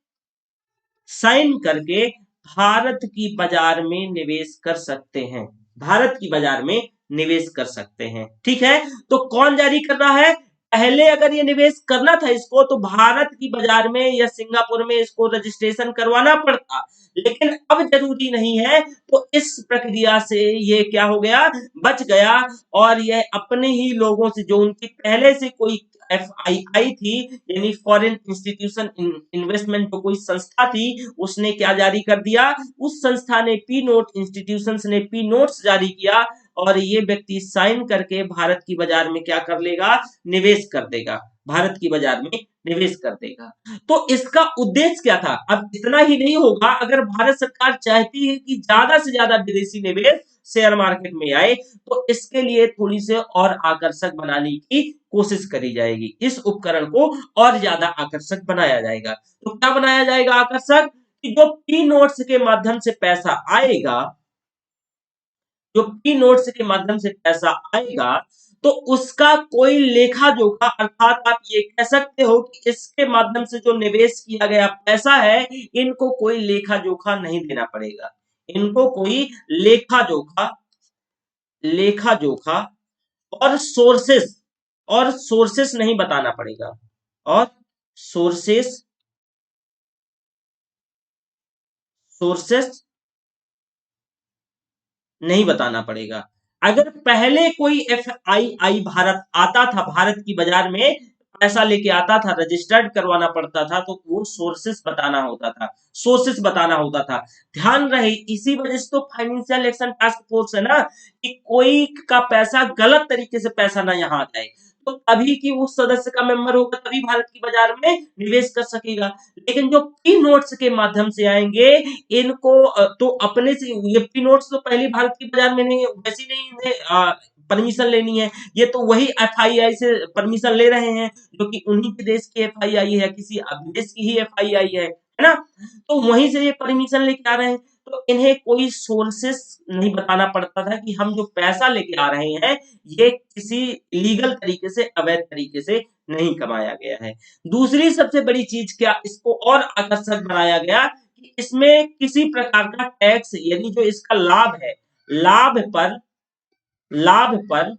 साइन करके भारत की बाजार में निवेश कर सकते हैं, भारत की बाजार में निवेश कर सकते हैं, ठीक है। तो कौन जारी कर रहा है? पहले अगर ये निवेश करना था इसको, तो भारत की बाजार में या सिंगापुर में इसको रजिस्ट्रेशन करवाना पड़ता, लेकिन अब जरूरी नहीं है। तो इस प्रक्रिया से ये क्या हो गया, बच गया, और ये अपने ही लोगों से, जो उनकी पहले से कोई FII थी, यानी फॉरेन इंस्टीट्यूशन इन्वेस्टमेंट, जो कोई संस्था थी, उसने क्या जारी कर दिया, उस संस्था ने पी नोट, इंस्टीट्यूशंस ने पी नोट्स जारी किया, और ये व्यक्ति साइन करके भारत की बाजार में क्या कर लेगा, निवेश कर देगा, भारत की बाजार में निवेश कर देगा। तो इसका उद्देश्य क्या था? अब इतना ही नहीं होगा, अगर भारत सरकार चाहती है कि ज्यादा से ज्यादा विदेशी निवेश शेयर मार्केट में आए, तो इसके लिए थोड़ी से और आकर्षक बनाने की कोशिश करी जाएगी, इस उपकरण को और ज्यादा आकर्षक बनाया जाएगा। तो क्या बनाया जाएगा आकर्षक? कि जो पी नोट्स के माध्यम से पैसा आएगा, जो पी नोट्स के माध्यम से पैसा आएगा, तो उसका कोई लेखा जोखा, अर्थात आप ये कह सकते हो कि इसके माध्यम से जो निवेश किया गया पैसा है, इनको कोई लेखा जोखा नहीं देना पड़ेगा, इनको कोई लेखा जोखा, लेखा जोखा और सोर्सेस नहीं बताना पड़ेगा, और सोर्सेस सोर्सेस नहीं बताना पड़ेगा। अगर पहले कोई एफआईआई भारत आता था, भारत की बाजार में पैसा लेके आता था, रजिस्टर्ड करवाना पड़ता था, तो वो सोर्सेस बताना होता था, सोर्सेस बताना होता था। ध्यान रहे, इसी वजह से तो फाइनेंशियल एक्शन टास्क फोर्स है ना, कि कोई का पैसा गलत तरीके से पैसा ना यहाँ आ जाए, तो तभी कि उस सदस्य का मेंबर होगा, तभी भारत की बाजार में निवेश कर सकेगा। लेकिन जो पी नोट्स के माध्यम से आएंगे, इनको तो अपने से ये पी नोट्स तो पहली भारत की बाजार में नहीं, वैसी नहीं इन्हें परमिशन लेनी है, ये तो वही एफआईआई से परमिशन ले रहे हैं, जो कि उन्हीं के देश की एफआईआई है, किसी देश की ही एफआईआई है ना, तो वहीं से ये परमिशन लेके आ रहे हैं। तो इन्हें कोई सोर्सेस नहीं बताना पड़ता था कि हम जो पैसा लेके आ रहे हैं, ये किसी लीगल तरीके से, अवैध तरीके से नहीं कमाया गया है। दूसरी सबसे बड़ी चीज क्या इसको और आकर्षक बनाया गया, कि इसमें किसी प्रकार का टैक्स, यानी जो इसका लाभ है, लाभ पर लाभ पर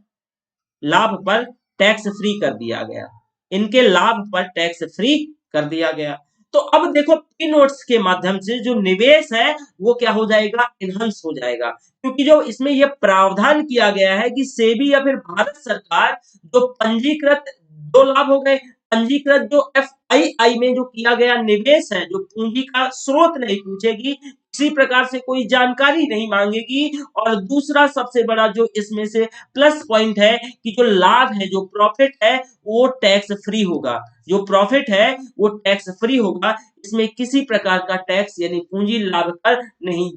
लाभ पर टैक्स फ्री कर दिया गया, इनके लाभ पर टैक्स फ्री कर दिया गया। तो अब देखो, पी नोट्स के माध्यम से जो निवेश है वो क्या हो जाएगा, इनहंस हो जाएगा, क्योंकि जो इसमें यह प्रावधान किया गया है कि सेबी या फिर भारत सरकार जो पंजीकृत, दो लाभ हो गए, पंजीकृत जो एफआईआई में जो किया गया निवेश है, जो पूंजी का स्रोत नहीं पूछेगी, किसी प्रकार से कोई जानकारी नहीं मांगेगी, और दूसरा सबसे बड़ा जो इसमें से प्लस पॉइंट है, कि जो लाभ है, जो प्रॉफिट है, वो टैक्स फ्री होगा, जो प्रॉफिट है वो टैक्स फ्री होगा, इसमें किसी प्रकार का टैक्स यानी पूंजी लाभ कर नहीं,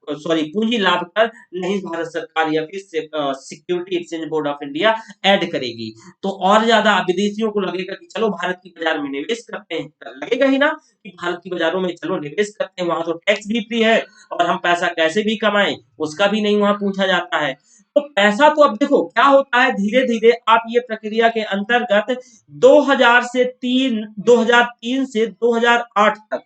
पूंजी लाभ कर नहीं भारत सरकार या फिर security exchange board of India add करेगी। तो और ज्यादा विदेशियों को लगेगा कि चलो भारत की बाजार में निवेश करते हैं, लगेगा ही ना कि भारत की बाजारों में चलो निवेश करते हैं, वहां तो टैक्स भी फ्री है, और हम पैसा कैसे भी कमाएं उसका भी नहीं वहां पूछा जाता है। तो पैसा तो अब देखो क्या होता है, धीरे धीरे आप ये प्रक्रिया के अंतर्गत 2003 से 2008 तक,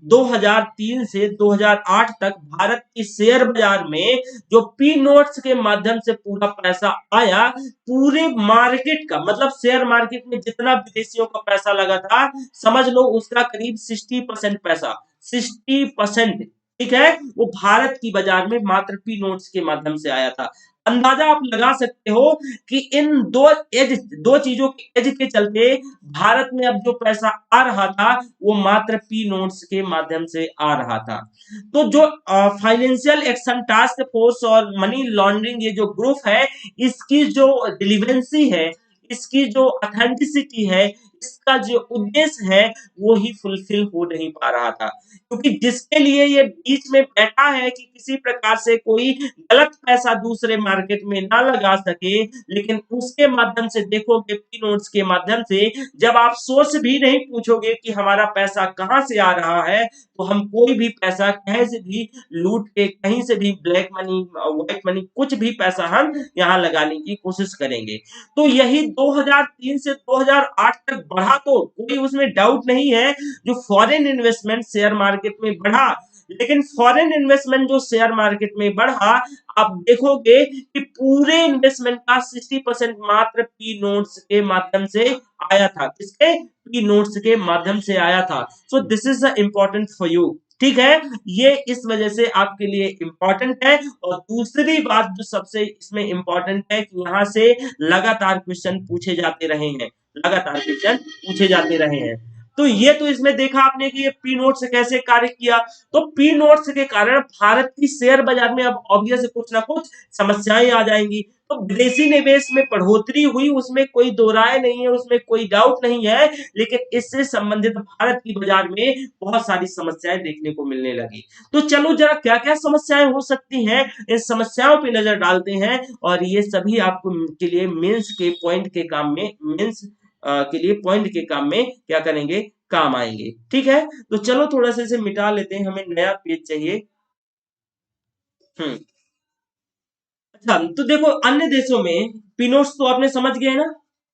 2003 से 2008 तक भारत की शेयर बाजार में जो पी नोट्स के माध्यम से पूरा पैसा आया, पूरे मार्केट का मतलब शेयर मार्केट में जितना विदेशियों का पैसा लगा था, समझ लो उसका करीब 60% पैसा, 60%, ठीक है, वो भारत की बाजार में मात्र पी नोट्स के माध्यम से आया था। अंदाजा आप लगा सकते हो कि इन दो चीजों के एज के चलते भारत में अब जो पैसा आ रहा था, वो मात्र पी नोट्स के माध्यम से आ रहा था। तो जो फाइनेंशियल एक्शन टास्क फोर्स और मनी लॉन्ड्रिंग ये जो ग्रुप है, इसकी जो डिलीवेंसी है, इसकी जो ऑथेंटिसिटी है, इसका जो उद्देश्य है, वो ही फुलफिल हो नहीं पा रहा था, क्योंकि जिसके लिए ये बीच में बैठा है कि किसी प्रकार से कोई गलत पैसा दूसरे मार्केट में ना लगा सके, लेकिन उसके माध्यम से देखोगे, पी नोट्स के माध्यम से जब आप सोर्स भी नहीं पूछोगे कि हमारा पैसा कहां से आ रहा है, तो हम कोई भी पैसा कहीं से भी लूट के, कहीं से भी ब्लैक मनी, व्हाइट मनी, कुछ भी पैसा हम यहाँ लगाने की कोशिश करेंगे। तो यही 2003 से 2008 तक बढ़ा, तो कोई उसमें डाउट नहीं है, जो फॉरेन इन्वेस्टमेंट शेयर मार्केट में बढ़ा, लेकिन फॉरेन इन्वेस्टमेंट जो शेयर मार्केट में बढ़ा, आप देखोगे कि पूरे इन्वेस्टमेंट का 60% मात्र पी नोट्स के माध्यम से आया था, किसके, पी नोट्स के माध्यम से आया था। So this is important for you, ठीक है, ये इस वजह से आपके लिए इंपॉर्टेंट है। और दूसरी बात जो सबसे इसमें इंपॉर्टेंट है, कि यहाँ से लगातार क्वेश्चन पूछे जाते रहे हैं, लगातार क्वेश्चन पूछे जाते रहे हैं। तो ये तो इसमें देखा आपने कि ये पी नोट से कैसे कार्य किया। तो पी नोट्स के कारण भारत की शेयर बाजार में अब ऑब्वियस कुछ ना कुछ समस्याएं आ जाएंगी। तो विदेशी निवेश में बढ़ोतरी हुई, उसमें कोई दो राय नहीं है, उसमें कोई डाउट नहीं है, लेकिन इससे संबंधित भारत की बाजार में बहुत सारी समस्याएं देखने को मिलने लगी। तो चलो जरा क्या क्या समस्याएं हो सकती हैं, इन समस्याओं पे नजर डालते हैं, और ये सभी आपको के लिए मेंस के पॉइंट के काम में, मेंस के लिए पॉइंट के काम में क्या करेंगे, काम आएंगे। ठीक है, तो चलो थोड़ा सा इसे मिटा लेते हैं, हमें नया पेज चाहिए। हम्म। अच्छा, तो देखो अन्य देशों में पीनोट्स तो आपने समझ गए ना।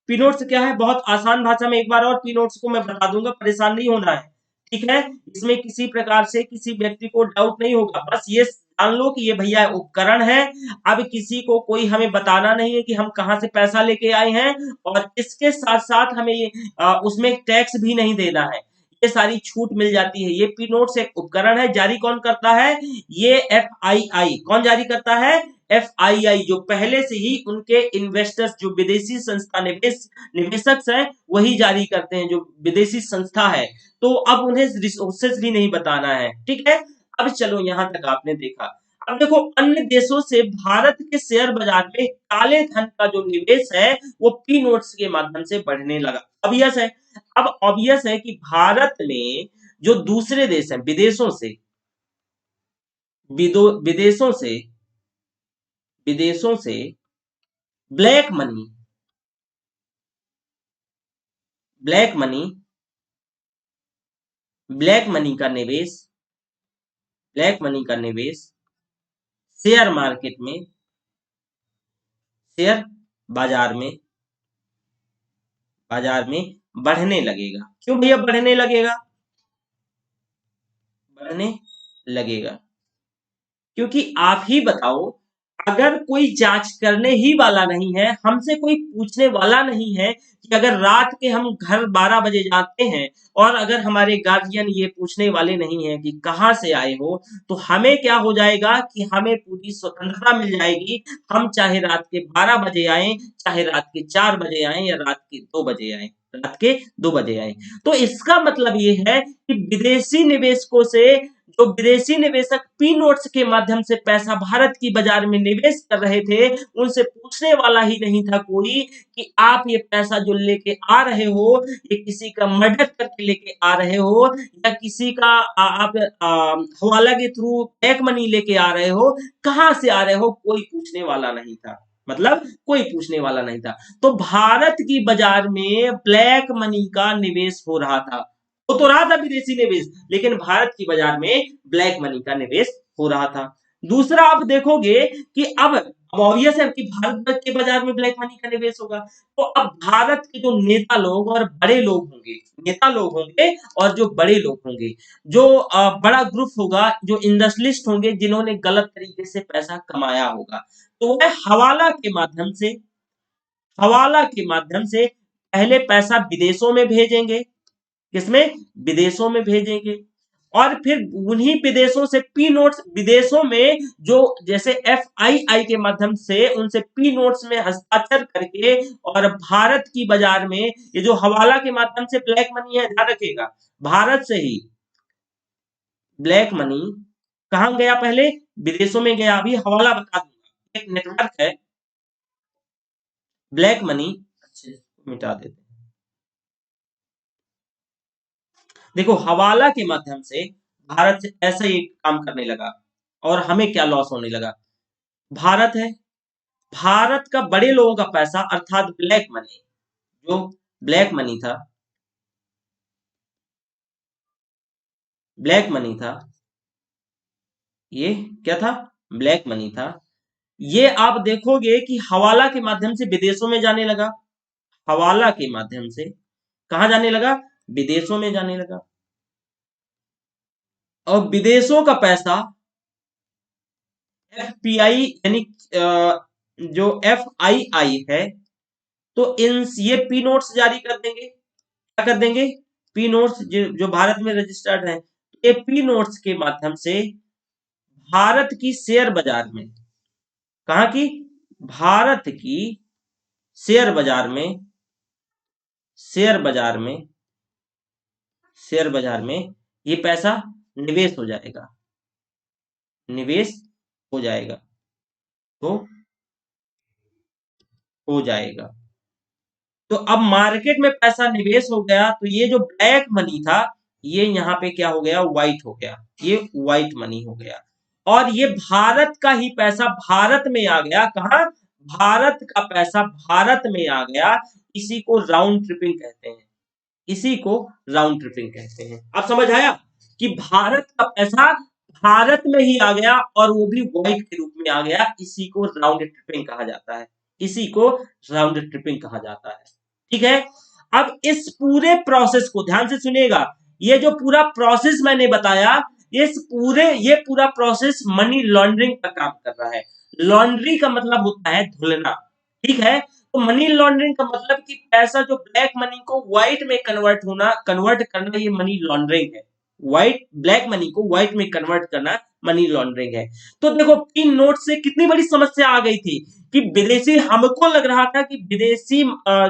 पीनोट्स क्या है, बहुत आसान भाषा में एक बार और पीनोट्स को मैं बता दूंगा, परेशान नहीं होना है। ठीक है, इसमें किसी प्रकार से किसी व्यक्ति को डाउट नहीं होगा, बस ये जान लो कि ये भैया उपकरण है। अब किसी को कोई हमें बताना नहीं है कि हम कहाँ से पैसा लेके आए हैं, और इसके साथ साथ हमें ये उसमें टैक्स भी नहीं देना है। ये सारी छूट मिल जाती है। ये पी नोट्स एक उपकरण है, जारी कौन करता है, ये एफआईआई कौन जारी करता है, एफआईआई, जो पहले से ही उनके इन्वेस्टर्स, जो विदेशी संस्था निवेशक हैं, वही जारी करते हैं, जो विदेशी संस्था है। तो अब उन्हें रिसोर्सेज भी नहीं बताना है। ठीक है, अब चलो यहां तक आपने देखा। अब देखो अन्य देशों से भारत के शेयर बाजार में काले धन का जो निवेश है वो पी नोट्स के माध्यम से बढ़ने लगा। ऑब्वियस है, अब ऑब्वियस है कि भारत में जो दूसरे देश हैं, विदेशों से, विदेशों से, विदेशों से black money, black money, black money का निवेश, ब्लैक मनी का निवेश शेयर मार्केट में, शेयर बाजार में, बाजार में बढ़ने लगेगा। क्यों भैया बढ़ने लगेगा, बढ़ने लगेगा? क्योंकि आप ही बताओ, अगर कोई जांच करने ही वाला नहीं है, हमसे कोई पूछने वाला नहीं है कि अगर रात के हम घर 12 बजे जाते हैं और अगर हमारे गार्जियन ये पूछने वाले नहीं है कि कहाँ से आए हो, तो हमें क्या हो जाएगा कि हमें पूरी स्वतंत्रता मिल जाएगी। हम चाहे रात के 12 बजे आए, चाहे रात के 4 बजे आए, या रात के 2 बजे आए, रात के 2 बजे आए। तो इसका मतलब ये है कि विदेशी निवेशकों से, जो विदेशी निवेशक पी नोट्स के माध्यम से पैसा भारत की बाजार में निवेश कर रहे थे, उनसे पूछने वाला ही नहीं था कोई कि आप ये पैसा जो लेके आ रहे हो, ये किसी का मर्डर करके लेके आ रहे हो, या किसी का आप हवाला के थ्रू बैक मनी लेके आ रहे हो, कहाँ से आ रहे हो, कोई पूछने वाला नहीं था। मतलब कोई पूछने वाला नहीं था। तो भारत की बाजार में ब्लैक मनी का निवेश हो रहा था। हो तो रहा था विदेशी निवेश, लेकिन भारत की बाजार में ब्लैक मनी का निवेश हो रहा था। दूसरा आप देखोगे कि अब ऑब्वियस है कि भारत के बाजार में ब्लैक मनी का निवेश होगा। तो अब भारत के जो नेता लोग और बड़े लोग होंगे, नेता लोग होंगे और जो बड़े लोग होंगे, जो बड़ा ग्रुप होगा, जो इंडस्ट्रियलिस्ट होंगे जिन्होंने गलत तरीके से पैसा कमाया होगा, तो वह हवाला के माध्यम से, हवाला के माध्यम से पहले पैसा विदेशों में भेजेंगे। किसमें, विदेशों में भेजेंगे। और फिर उन्हीं विदेशों से पी नोट्स, विदेशों में जो जैसे एफ आई आई के माध्यम से उनसे पी नोट्स में हस्ताक्षर करके, और भारत की बाजार में ये जो हवाला के माध्यम से ब्लैक मनी है, ध्यान रखिएगा, भारत से ही ब्लैक मनी कहां गया, पहले विदेशों में गया। अभी हवाला बता दूंगा, एक नेटवर्क है ब्लैक मनी। अच्छे, मिटा देते, देखो हवाला के माध्यम से भारत से ऐसा ही काम करने लगा, और हमें क्या लॉस होने लगा, भारत है, भारत का बड़े लोगों का पैसा अर्थात ब्लैक मनी, जो ब्लैक मनी था, ब्लैक मनी था, ये क्या था, ब्लैक मनी था। ये आप देखोगे कि हवाला के माध्यम से विदेशों में जाने लगा, हवाला के माध्यम से कहा जाने लगा, विदेशों में जाने लगा। और विदेशों का पैसा एफपीआई यानी जो एफ आई आई है, तो इन ये पी नोट्स जारी कर देंगे। क्या कर देंगे, पी नोट्स, जो भारत में रजिस्टर्ड है, ये पी नोट्स के माध्यम से भारत की शेयर बाजार में, कहा की, भारत की शेयर बाजार में, शेयर बाजार में शेयर बाजार में ये पैसा निवेश हो जाएगा, निवेश हो जाएगा, तो हो जाएगा। तो अब मार्केट में पैसा निवेश हो गया, तो ये जो ब्लैक मनी था ये यहाँ पे क्या हो गया, व्हाइट हो गया, ये व्हाइट मनी हो गया। और ये भारत का ही पैसा भारत में आ गया, कहा, भारत का पैसा भारत में आ गया। इसी को राउंड ट्रिपिंग कहते हैं, इसी को राउंड ट्रिपिंग कहते हैं। अब समझ आया कि भारत का पैसा भारत में ही आ गया और वो भी व्हाइट के रूप में आ गया, इसी को राउंड ट्रिपिंग कहा जाता है, इसी को राउंड ट्रिपिंग कहा जाता है। ठीक है। अब इस पूरे प्रोसेस को ध्यान से सुनिएगा, ये जो पूरा प्रोसेस मैंने बताया, ये पूरा प्रोसेस मनी लॉन्ड्रिंग का काम कर रहा है। लॉन्ड्री का मतलब होता है धुलना, ठीक है। तो मनी लॉन्ड्रिंग का मतलब कि पैसा जो ब्लैक मनी को व्हाइट में कन्वर्ट करना, ये मनी लॉन्ड्रिंग है। व्हाइट ब्लैक मनी को व्हाइट में कन्वर्ट करना मनी लॉन्ड्रिंग है। तो देखो पिन नोट से कितनी बड़ी समस्या आ गई थी कि विदेशी, हमको लग रहा था कि विदेशी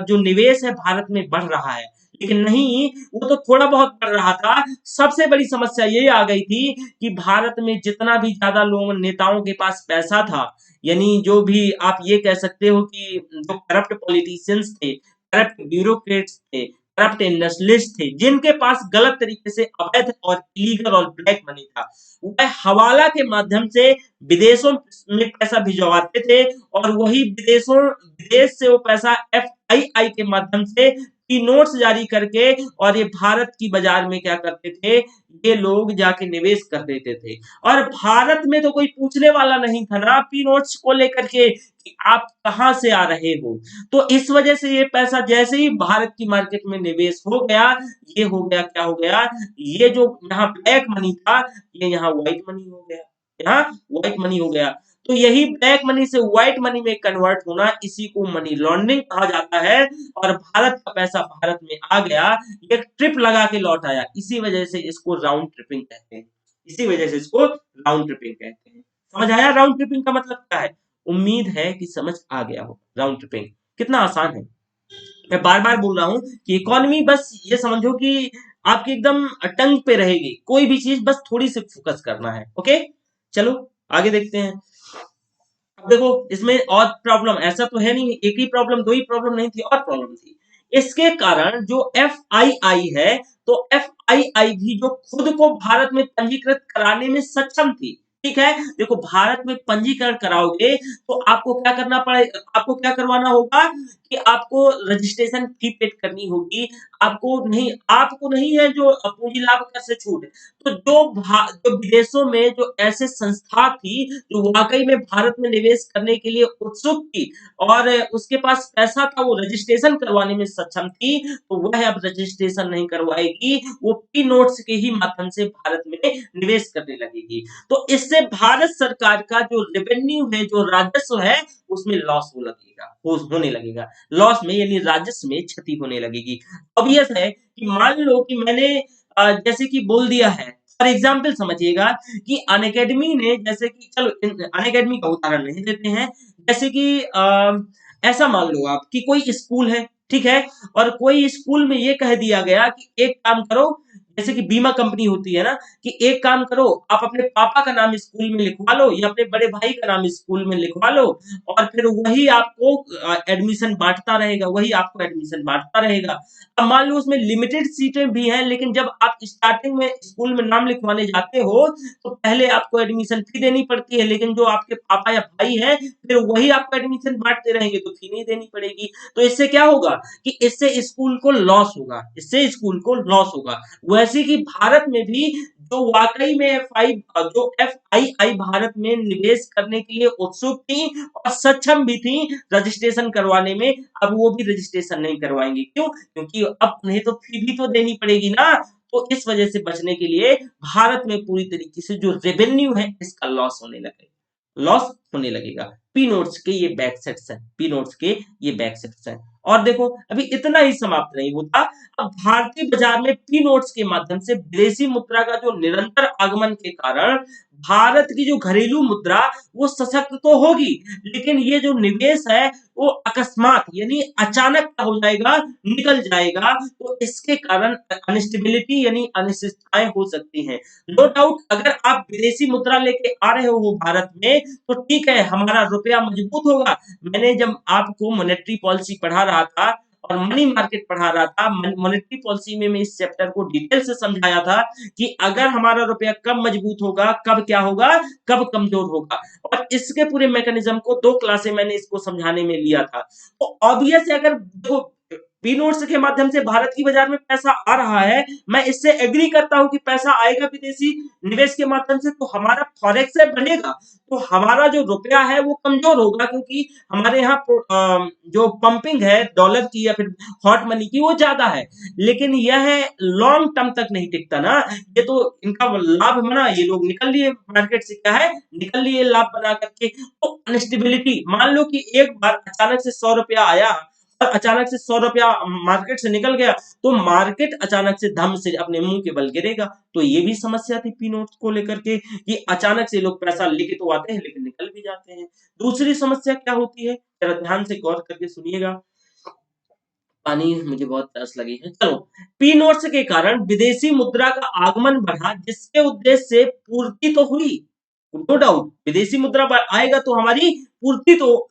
जो निवेश है भारत में बढ़ रहा है, लेकिन नहीं, वो तो थोड़ा बहुत बढ़ रहा था। सबसे बड़ी समस्या ये आ गई थी कि भारत में जितना भी ज्यादा लोग, नेताओं के पास पैसा था, यानी जो भी आप ये कह सकते हो कि जो करप्ट पॉलिटिशियंस थे, करप्ट ब्यूरोक्रेट्स थे, करप्ट इंडस्ट्रियलिस्ट थे, जिनके पास गलत तरीके से अवैध और इलीगल और ब्लैक मनी था, वह हवाला के माध्यम से विदेशों में पैसा भिजवाते थे, और वही विदेश से वो पैसा एफआईआई के माध्यम से की नोट्स जारी करके, और ये भारत की बाजार में क्या करते थे, ये लोग जाके निवेश कर देते थे। और भारत में तो कोई पूछने वाला नहीं था ना पी नोट्स को लेकर के कि आप कहां से आ रहे हो। तो इस वजह से ये पैसा जैसे ही भारत की मार्केट में निवेश हो गया, ये हो गया, क्या हो गया, ये जो यहाँ ब्लैक मनी था ये यहाँ व्हाइट मनी हो गया, यहाँ व्हाइट मनी हो गया। तो यही ब्लैक मनी से व्हाइट मनी में कन्वर्ट होना, इसी को मनी लॉन्ड्रिंग कहा जाता है। और भारत का पैसा भारत में आ गया, एक ट्रिप लगा के लौट आया, इसी वजह से इसको राउंड ट्रिपिंग कहते हैं, इसी वजह से इसको राउंड ट्रिपिंग कहते हैं। समझ आया राउंड ट्रिपिंग का मतलब क्या है? उम्मीद है कि समझ आ गया हो। राउंड ट्रिपिंग कितना आसान है, मैं बार बार बोल रहा हूं कि इकोनॉमी, बस ये समझो कि आपकी एकदम टंग पे रहेगी, कोई भी चीज बस थोड़ी सी फोकस करना है। ओके, चलो आगे देखते हैं। अब देखो इसमें और प्रॉब्लम, ऐसा तो है नहीं एक ही प्रॉब्लम, दो ही प्रॉब्लम नहीं थी, और प्रॉब्लम थी। इसके कारण जो एफ आई आई है, तो एफ आई आई भी जो खुद को भारत में पंजीकृत कराने में सक्षम थी, ठीक है। देखो भारत में पंजीकरण कराओगे तो आपको क्या करना पड़ेगा, आपको क्या करवाना होगा कि आपको रजिस्ट्रेशन फी पेड करनी होगी। आपको नहीं है जो पूंजी लाभ कर से छूट। तो जो विदेशों में जो ऐसे संस्था थी जो वाकई में भारत में निवेश करने के लिए उत्सुक थी और उसके पास पैसा था, वो रजिस्ट्रेशन करवाने में सक्षम थी, तो वह अब रजिस्ट्रेशन नहीं करवाएगी, वो पी नोट्स के ही माध्यम से भारत में निवेश करने लगेगी। तो इससे भारत सरकार का जो रेवेन्यू है, जो राजस्व है, उसमें लॉस होने लगेगा, लॉस में यानी राजस्व में क्षति होने लगेगी। ऑब्वियस है कि मान लो कि मैंने जैसे कि बोल दिया है, फॉर एग्जाम्पल समझिएगा कि अनअकैडमी ने, जैसे कि चलो अनअकैडमी का उदाहरण नहीं देते हैं, जैसे कि ऐसा मान लो आप कि कोई स्कूल है, ठीक है, और कोई स्कूल में ये कह दिया गया कि एक काम करो, जैसे कि बीमा कंपनी होती है ना, कि एक काम करो, आप अपने पापा का नाम स्कूल में लिखवा लो या अपने बड़े भाई का नाम स्कूल में लिखवा लो, और फिर वही आपको एडमिशन बांटता रहेगा, वही आपको एडमिशन बांटता रहेगा। अब मान लो उसमें लिमिटेड सीटें भी हैं, लेकिन जब आप स्टार्टिंग में स्कूल में नाम लिखवाने जाते हो तो पहले आपको एडमिशन फी देनी पड़ती है, लेकिन जो आपके पापा या भाई हैं फिर वही आपको एडमिशन बांटते रहेंगे, तो फी नहीं देनी पड़ेगी। तो इससे क्या होगा कि इससे स्कूल को लॉस होगा, इससे स्कूल को लॉस होगा। वैसे कि भारत में भी जो वाकई में एफ आई आई भारत में निवेश करने के लिए उत्सुक थी और सक्षम भी थी रजिस्ट्रेशन करवाने में, अब वो भी रजिस्ट्रेशन नहीं करवाएंगे। क्यों? क्योंकि अब नहीं तो फी भी तो देनी पड़ेगी ना। तो इस वजह से बचने के लिए भारत में पूरी तरीके से जो रेवेन्यू है इसका लॉस होने लगेगा। पी नोट्स के ये बैक सेट्स हैं, पी नोट्स के ये बैक सेट्स हैं। और देखो अभी इतना ही समाप्त नहीं होता, अब भारतीय बाजार में पी नोट्स के माध्यम से विदेशी मुद्रा का जो निरंतर आगमन के कारण भारत की जो घरेलू मुद्रा वो सशक्त तो होगी, लेकिन ये जो निवेश है वो अकस्मात यानी अचानक क्या हो जाएगा, निकल जाएगा। तो इसके कारण अनस्टेबिलिटी यानी अनिश्चितताएं हो सकती हैं। नो डाउट अगर आप विदेशी मुद्रा लेके आ रहे हो भारत में तो ठीक है, हमारा रुपया मजबूत होगा। मैंने जब आपको मॉनेटरी पॉलिसी पढ़ा रहा था और मनी मार्केट पढ़ा रहा था, मॉनेटरी पॉलिसी में मैं इस चैप्टर को डिटेल से समझाया था कि अगर हमारा रुपया कब मजबूत होगा, कब क्या होगा, कब कमजोर होगा। और इसके पूरे मैकेनिज्म को 2 क्लासे मैंने इसको समझाने में लिया था। तो ऑब्वियस है, अगर देखो पी नोट्स के माध्यम से भारत की बाजार में पैसा आ रहा है, मैं इससे एग्री करता हूं कि पैसा आएगा विदेशी निवेश के माध्यम से, तो हमारा फॉरेक्स से बढ़ेगा, तो हमारा जो रुपया है वो कमजोर होगा, क्योंकि हमारे यहाँ जो पंपिंग है डॉलर की या फिर हॉट मनी की वो ज्यादा है। लेकिन यह लॉन्ग टर्म तक नहीं टिकता ना, ये तो इनका लाभ बना, ये लोग निकल लिए मार्केट से, क्या है, निकल लिए लाभ बना करके। तो अनस्टेबिलिटी, मान लो कि एक बार अचानक से 100 रुपया आया और अचानक से 100 रुपया मार्केट से निकल गया, तो मार्केट अचानक से धम से अपने मुंह के बल गिरेगा। तो ये भी समस्या थी पी नोट को लेकर के कि अचानक से लोग पैसा लेके तो आते हैं लेकिन निकल भी जाते हैं। दूसरी समस्या क्या होती है, जरा ध्यान से गौर करके सुनिएगा। पानी मुझे बहुत प्यास लगी है। चलो, पी नोट्स के कारण विदेशी मुद्रा का आगमन बढ़ा, जिसके उद्देश्य से पूर्ति तो हुई, नो डाउट विदेशी मुद्रा आएगा तो हमारी पूर्ति तो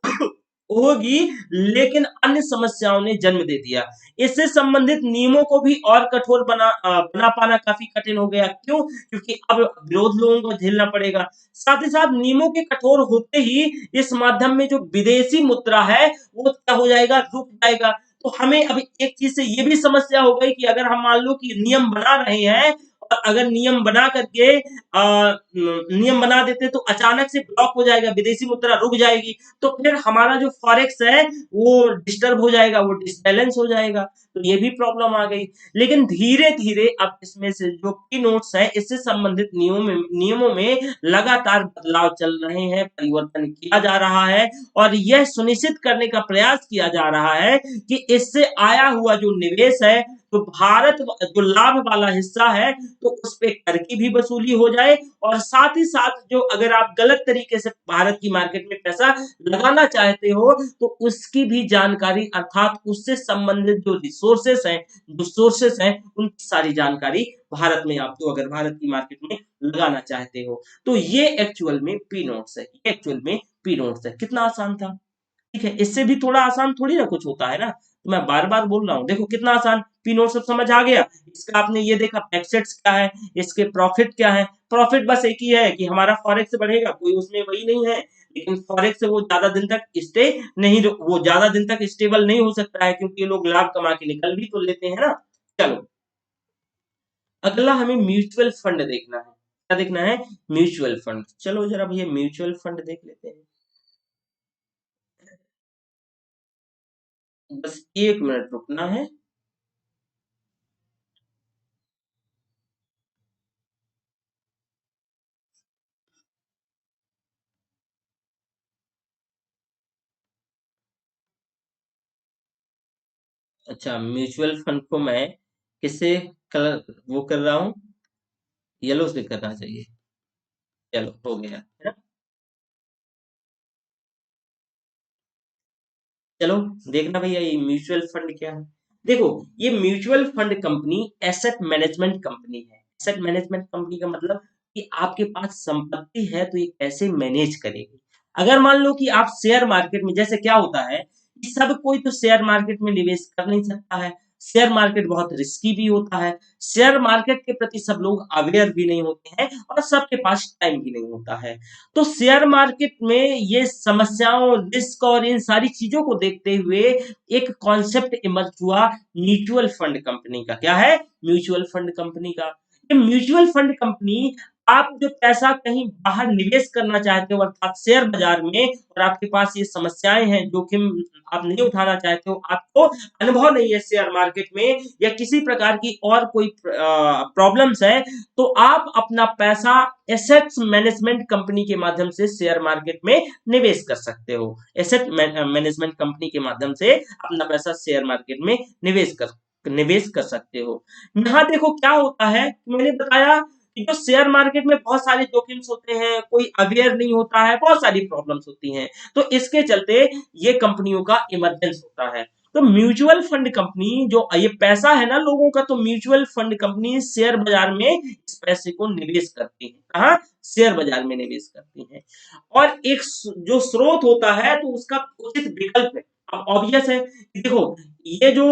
होगी, लेकिन अन्य समस्याओं ने जन्म दे दिया। इससे संबंधित नियमों को भी और कठोर बना पाना काफी कठिन हो गया। क्यों? क्योंकि अब विरोध लोगों को झेलना पड़ेगा। साथ ही साथ नियमों के कठोर होते ही इस माध्यम में जो विदेशी मुद्रा है वो क्या हो जाएगा, रुक जाएगा। तो हमें अब एक चीज से ये भी समस्या हो गई कि अगर हम मान लो कि नियम बना रहे हैं और अगर नियम बना करके नियम बना देते तो अचानक से ब्लॉक हो जाएगा, विदेशी मुद्रा रुक जाएगी, तो फिर हमारा जो फॉरेक्स है वो डिस्टर्ब हो जाएगा, वो डिसबैलेंस हो जाएगा। तो ये भी प्रॉब्लम आ गई। लेकिन धीरे धीरे अब इसमें से जो पी नोट्स है इससे संबंधित नियमों में लगातार बदलाव चल रहे हैं, परिवर्तन किया जा रहा है और यह सुनिश्चित करने का प्रयास किया जा रहा है कि इससे आया हुआ जो निवेश है, तो भारत जो लाभ वाला हिस्सा है, तो उस पे कर की भी वसूली हो जाए और साथ ही साथ जो अगर आप गलत तरीके से भारत की मार्केट में पैसा लगाना चाहते हो तो उसकी भी जानकारी, अर्थात उससे संबंधित जो रिसोर्सेस हैं, जो सोर्सेस हैं, उनकी सारी जानकारी भारत में आप तो अगर भारत की मार्केट में लगाना चाहते हो। तो ये एक्चुअल में पी नोट्स है, ये एक्चुअल में पी नोट्स है। कितना आसान था, ठीक है, इससे भी थोड़ा आसान थोड़ी ना कुछ होता है ना, तो मैं बार बार बोल रहा हूँ। देखो कितना आसान, पी नोट सब समझ आ गया। इसका आपने ये देखा एसेट्स क्या है, इसके प्रॉफिट क्या है। प्रॉफिट बस एक ही है कि हमारा फॉरेक्स बढ़ेगा, कोई उसमें वही नहीं है। लेकिन फॉरेक्स से वो ज्यादा दिन तक स्टे नहीं, वो ज्यादा दिन तक स्टेबल नहीं हो सकता है, क्योंकि ये लोग लाभ कमा के निकल भी तो लेते हैं ना। चलो, अगला हमें म्यूचुअल फंड देखना है। क्या देखना है, म्यूचुअल फंड। चलो जरा भैया म्यूचुअल फंड देख लेते हैं। बस 1 मिनट रुकना है। अच्छा, म्यूचुअल फंड को मैं किससे कलर वो कर रहा हूँ, येलो से करना चाहिए। चलो हो गया है ना। चलो देखना भैया ये म्यूचुअल फंड क्या है। देखो, ये mutual fund company asset management company है। एसेट मैनेजमेंट कंपनी का मतलब कि आपके पास संपत्ति है तो ये कैसे मैनेज करेगी। अगर मान लो कि आप शेयर मार्केट में, जैसे क्या होता है कि सब कोई तो शेयर मार्केट में निवेश कर नहीं सकता है, शेयर मार्केट बहुत रिस्की भी होता है, शेयर मार्केट के प्रति सब लोग अवेयर भी नहीं होते हैं और सबके पास टाइम भी नहीं होता है। तो शेयर मार्केट में ये समस्याओं, रिस्क और इन सारी चीजों को देखते हुए एक कॉन्सेप्ट इमर्ज हुआ म्यूचुअल फंड कंपनी का। क्या है, म्यूचुअल फंड कंपनी का। ये म्यूचुअल फंड कंपनी, आप जो पैसा कहीं बाहर निवेश करना चाहते हो अर्थात शेयर बाजार में, और आपके पास ये समस्याएं हैं, जोखिम आप नहीं उठाना चाहते हो, आपको अनुभव नहीं है शेयर मार्केट में या किसी प्रकार की और कोई प्रॉब्लम्स है, तो आप अपना पैसा एसेट्स मैनेजमेंट कंपनी के माध्यम से शेयर मार्केट में निवेश कर सकते हो। एसेट मैनेजमेंट कंपनी के माध्यम से अपना पैसा शेयर मार्केट में निवेश कर सकते हो। यहाँ देखो क्या होता है, मैंने बताया कि जो शेयर मार्केट में बहुत सारे जोखिम्स होते हैं, कोई अवेयर नहीं होता है, बहुत सारी प्रॉब्लम्स होती हैं। तो इसके चलते ये कंपनियों का इमरजेंस होता है। तो म्यूचुअल फंड कंपनी जो ये पैसा है ना लोगों का, तो म्यूचुअल फंड कंपनी शेयर बाजार में इस पैसे को निवेश करती है। कहाँ? शेयर बाजार में निवेश करती है। और एक जो स्रोत होता है तो उसका उचित विकल्प है। अब ऑब्वियस है कि देखो, ये जो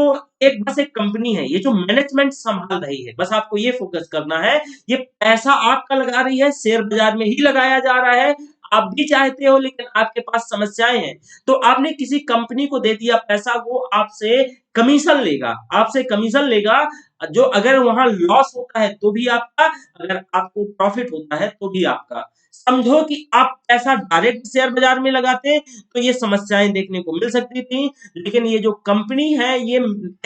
एक बस एक कंपनी है, ये जो मैनेजमेंट संभाल रही है, बस आपको ये फोकस करना है। ये पैसा आपका लगा रही है, शेयर बाजार में ही लगाया जा रहा है। आप भी चाहते हो लेकिन आपके पास समस्याएं हैं, तो आपने किसी कंपनी को दे दिया पैसा, वो आपसे कमीशन लेगा, आपसे कमीशन लेगा। जो अगर वहां लॉस होता है तो भी आपका, अगर आपको प्रॉफिट होता है तो भी आपका। समझो कि आप पैसा डायरेक्ट शेयर बाजार में लगाते तो ये समस्याएं देखने को मिल सकती थी। लेकिन ये जो कंपनी है, ये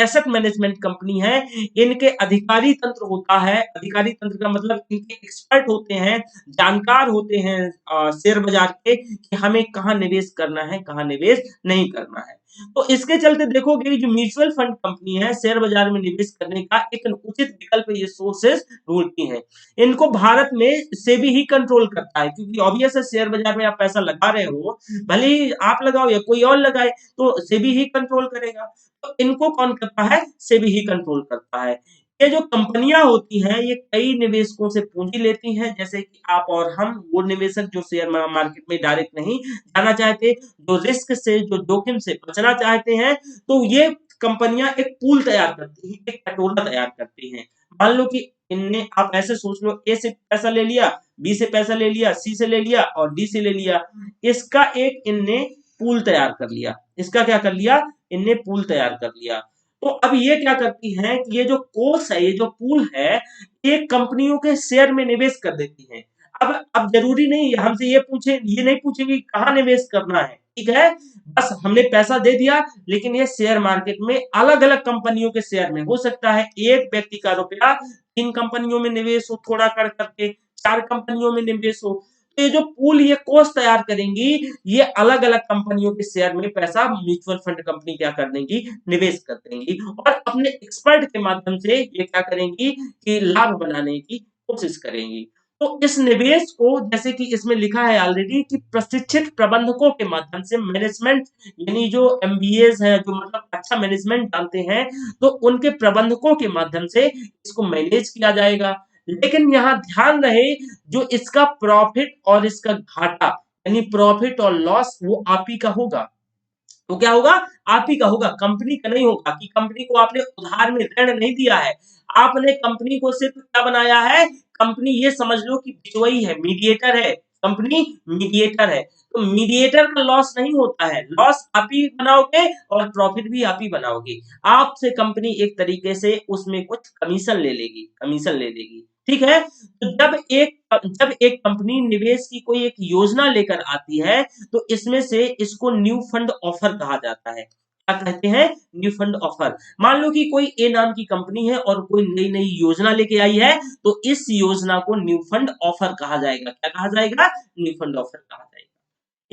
एसेट मैनेजमेंट कंपनी है, इनके अधिकारी तंत्र होता है। अधिकारी तंत्र का मतलब इनके एक्सपर्ट होते हैं, जानकार होते हैं शेयर बाजार के, कि हमें कहाँ निवेश करना है, कहाँ निवेश नहीं करना है। तो इसके चलते देखोगे जो म्यूचुअल फंड कंपनी है, शेयर बाजार में निवेश करने का एक उचित विकल्प ये सोर्सेस ढूंढती है। इनको भारत में सेबी ही कंट्रोल करता है, क्योंकि ऑब्वियस है शेयर बाजार में आप पैसा लगा रहे हो, भले ही आप लगाओ या कोई और लगाए, तो सेबी ही कंट्रोल करेगा। तो इनको कौन करता है? सेबी ही कंट्रोल करता है। ये जो कंपनियां होती हैं, ये कई निवेशकों से पूंजी लेती हैं, जैसे कि आप और हम, वो निवेशक जो शेयर मार्केट में डायरेक्ट नहीं जाना चाहते, जो रिस्क से, जो जोखिम से बचना चाहते हैं, तो ये कंपनियां एक पूल तैयार करती हैं, एक कटोरा तैयार करती हैं। मान लो कि इनने, आप ऐसे सोच लो, ए से पैसा ले लिया, बी से पैसा ले लिया, सी से ले लिया और डी से ले लिया। इसका एक इनने पूल तैयार कर लिया। इसका क्या कर लिया? इनने पूल तैयार कर लिया। तो अब ये क्या करती है कि ये जो कोष है, ये जो पूल है, ये कंपनियों के शेयर में निवेश कर देती है। अब जरूरी नहीं है हमसे ये नहीं पूछेंगे कहाँ निवेश करना है, ठीक है? बस हमने पैसा दे दिया, लेकिन ये शेयर मार्केट में अलग अलग कंपनियों के शेयर में हो सकता है एक व्यक्ति का रुपया 3 कंपनियों में निवेश हो, थोड़ा कर करके 4 कंपनियों में निवेश हो। तो ये जो पूल, ये कोष तैयार करेंगी, ये अलग अलग कंपनियों के शेयर में पैसा म्यूचुअल फंड कंपनी क्या कर देंगी? निवेश कर देंगी, और अपने एक्सपर्ट के माध्यम से ये क्या करेंगी कि लाभ बनाने की कोशिश करेंगी। तो इस निवेश को, जैसे कि इसमें लिखा है ऑलरेडी, कि प्रशिक्षित प्रबंधकों के माध्यम से मैनेजमेंट, यानी जो एमबीएस है, जो मतलब अच्छा मैनेजमेंट जानते हैं, तो उनके प्रबंधकों के माध्यम से इसको मैनेज किया जाएगा। लेकिन यहाँ ध्यान रहे, जो इसका प्रॉफिट और इसका घाटा, यानी प्रॉफिट और लॉस, वो आप ही का होगा। तो क्या होगा? आप ही का होगा, कंपनी का नहीं होगा। कि कंपनी को आपने उधार में ऋण नहीं दिया है, आपने कंपनी को सिर्फ क्या बनाया है? कंपनी, ये समझ लो कि बिचवई है, मीडिएटर है, कंपनी मीडिएटर है। तो मीडिएटर का लॉस नहीं होता है, लॉस आप ही बनाओगे और प्रॉफिट भी आप ही बनाओगे। आपसे कंपनी एक तरीके से उसमें कुछ कमीशन ले लेगी, कमीशन ले लेगी, ठीक है? तो जब एक कंपनी निवेश की कोई एक योजना लेकर आती है, तो इसमें से इसको न्यू फंड ऑफर कहा जाता है। क्या कहते हैं? New fund offer. मान लो कि कोई ए नाम की कंपनी है और कोई नई नई योजना लेके आई है, तो इस योजना को न्यू फंड ऑफर कहा जाएगा। क्या कहा जाएगा? न्यू फंड ऑफर कहा जाएगा।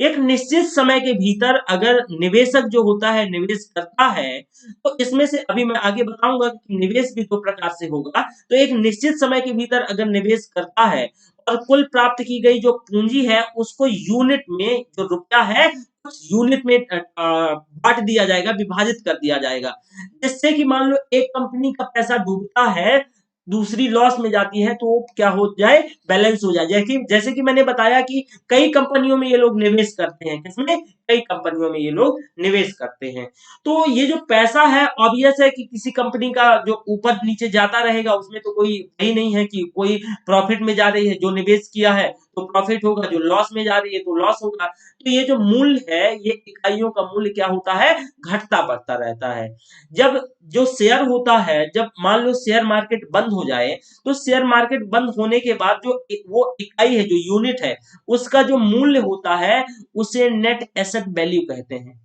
एक निश्चित समय के भीतर अगर निवेशक जो होता है निवेश करता है, तो इसमें से अभी मैं आगे बताऊंगा कि निवेश भी 2 प्रकार से होगा। तो एक निश्चित समय के भीतर अगर निवेश करता है और कुल प्राप्त की गई जो पूंजी है, उसको यूनिट में, जो रुपया है, कुछ यूनिट में बांट दिया जाएगा, विभाजित कर दिया जाएगा। जिससे कि मान लो एक कंपनी का पैसा डूबता है, दूसरी लॉस में जाती है, तो वो क्या हो जाए? बैलेंस हो जाए। जैसे कि मैंने बताया कि कई कंपनियों में ये लोग निवेश करते हैं। किसमें? कई कंपनियों में ये लोग निवेश करते हैं। तो ये जो पैसा है, ऑब्वियस है कि किसी कंपनी का जो ऊपर नीचे जाता रहेगा, उसमें तो कोई यही नहीं है कि कोई प्रॉफिट में जा रही है, जो निवेश किया है तो प्रॉफिट होगा, जो लॉस में जा रही है तो लॉस होगा। तो ये जो मूल्य है, ये इकाइयों का मूल्य क्या होता है? घटता बढ़ता रहता है। जब जो शेयर होता है, जब मान लो शेयर मार्केट बंद हो जाए, तो शेयर मार्केट बंद होने के बाद जो वो इकाई है, जो यूनिट है, उसका जो मूल्य होता है, उसे नेट एसेट वैल्यू कहते हैं।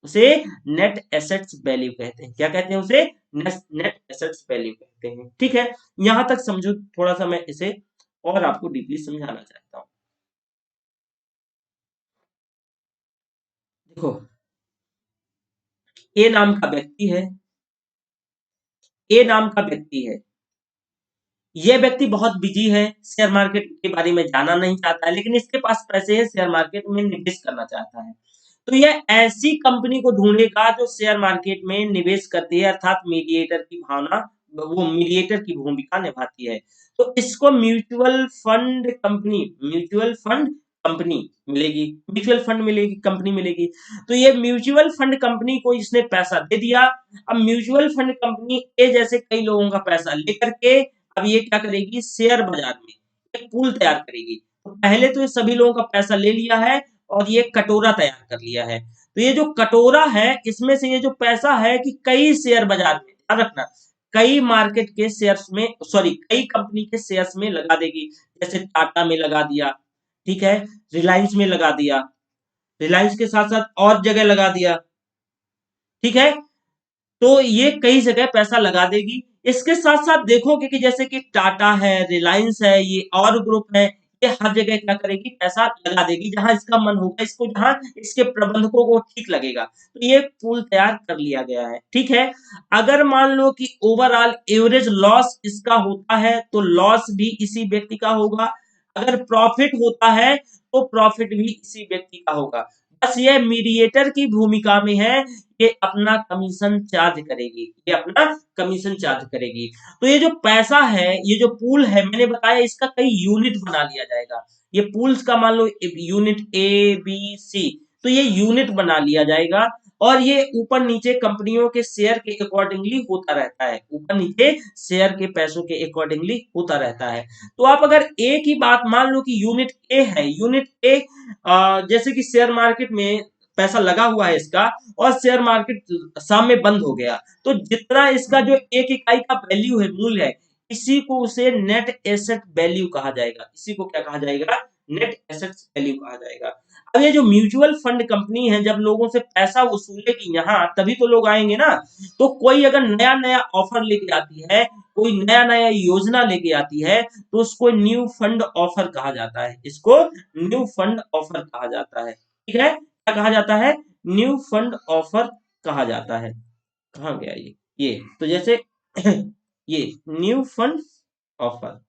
उसे नेट एसेट्स वैल्यू कहते हैं। क्या कहते हैं उसे? नेट एसेट्स वैल्यू कहते हैं। ठीक है, यहां तक समझो। थोड़ा सा मैं इसे और आपको डीपली समझाना चाहता हूं। देखो, ए नाम का व्यक्ति है, ए नाम का व्यक्ति है, ये व्यक्ति बहुत बिजी है, शेयर मार्केट के बारे में जानना नहीं चाहता है, लेकिन इसके पास पैसे है, शेयर मार्केट में निवेश करना चाहता है। तो यह ऐसी कंपनी को ढूंढेगा जो शेयर मार्केट में निवेश करती है, अर्थात मीडिएटर की भावना, वो मीडिएटर की भूमिका निभाती है। तो इसको म्यूचुअल फंड कंपनी मिलेगी, म्यूचुअल फंड मिलेगी, कंपनी मिलेगी। तो ये म्यूचुअल फंड कंपनी को इसने पैसा दे दिया। अब म्यूचुअल फंड कंपनी ए जैसे कई लोगों का पैसा लेकर के अब ये क्या करेगी, शेयर बाजार में एक पूल तैयार करेगी। तो पहले तो ये सभी लोगों का पैसा ले लिया है और ये कटोरा तैयार कर लिया है। तो ये जो कटोरा है, इसमें से ये जो पैसा है कि कई शेयर बाजार में, ध्यान रखना, कई मार्केट के शेयर्स में, सॉरी, कई कंपनी के शेयर्स में लगा देगी। जैसे टाटा में लगा दिया, ठीक है, रिलायंस में लगा दिया, रिलायंस के साथ साथ और जगह लगा दिया, ठीक है। तो ये कई जगह पैसा लगा देगी। इसके साथ साथ देखोगे कि जैसे कि टाटा है, रिलायंस है, ये और ग्रुप है, ये हर जगह क्या करेगी, पैसा लगा देगी जहां इसका मन होगा, इसको जहां इसके प्रबंधकों को ठीक लगेगा। तो ये पूल तैयार कर लिया गया है, ठीक है। अगर मान लो कि ओवरऑल एवरेज लॉस इसका होता है तो लॉस भी इसी व्यक्ति का होगा। अगर प्रॉफिट होता है तो प्रॉफिट भी इसी व्यक्ति का होगा। बस ये मीडिएटर की भूमिका में है, ये अपना कमीशन चार्ज करेगी, ये अपना कमीशन चार्ज करेगी। तो ये जो पैसा है, ये जो पूल है, मैंने बताया इसका कई यूनिट बना लिया जाएगा। ये पूल्स का मान लो यूनिट ए बी सी, तो ये यूनिट बना लिया जाएगा और ये ऊपर नीचे कंपनियों के शेयर के अकॉर्डिंगली होता रहता है, ऊपर नीचे शेयर के पैसों के अकॉर्डिंगली होता रहता है। तो आप अगर ए की बात मान लो कि यूनिट ए है, यूनिट ए जैसे कि शेयर मार्केट में पैसा लगा हुआ है इसका, और शेयर मार्केट शाम में बंद हो गया, तो जितना इसका जो एक इकाई का वैल्यू है, मूल्य है, इसी को उसे नेट एसेट वैल्यू कहा जाएगा। इसी को क्या कहा जाएगा, नेट एसेट वैल्यू कहा जाएगा। अब ये जो म्यूचुअल फंड कंपनी है, जब लोगों से पैसा वसूलेगी यहाँ, तभी तो लोग आएंगे ना। तो कोई अगर नया नया ऑफर लेके आती है, कोई नया नया योजना लेके आती है, तो उसको न्यू फंड ऑफर कहा जाता है, इसको न्यू फंड ऑफर कहा जाता है, ठीक है। क्या कहा जाता है, न्यू फंड ऑफर कहा जाता है। कहाँ गया ये तो जैसे ये न्यू फंड ऑफर,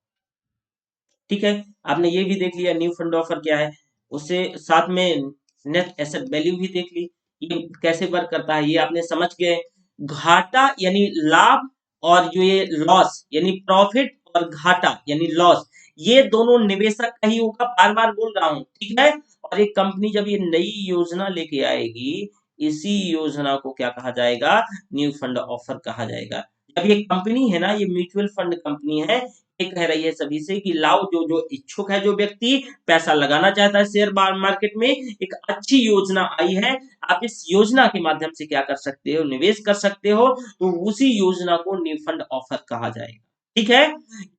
ठीक है। आपने ये भी देख लिया न्यू फंड ऑफर क्या है, उससे साथ में नेट एसेट वैल्यू भी देख ली, ये कैसे वर्क करता है, ये आपने समझ गए। घाटा यानी लाभ, और जो ये लॉस यानी प्रॉफिट, और घाटा यानी लॉस, ये दोनों निवेशक का ही होगा, बार बार बोल रहा हूं, ठीक है। और एक कंपनी जब ये नई योजना लेके आएगी, इसी योजना को क्या कहा जाएगा, न्यू फंड ऑफर कहा जाएगा। जब ये कंपनी है ना, ये म्यूचुअल फंड कंपनी है, ये कह रही है सभी से कि लाओ, जो जो इच्छुक है, जो व्यक्ति पैसा लगाना चाहता है शेयर मार्केट में, एक अच्छी योजना आई है, आप इस योजना के माध्यम से क्या कर सकते हो, निवेश कर सकते हो। तो उसी योजना को न्यू फंड ऑफर कहा जाएगा, ठीक है।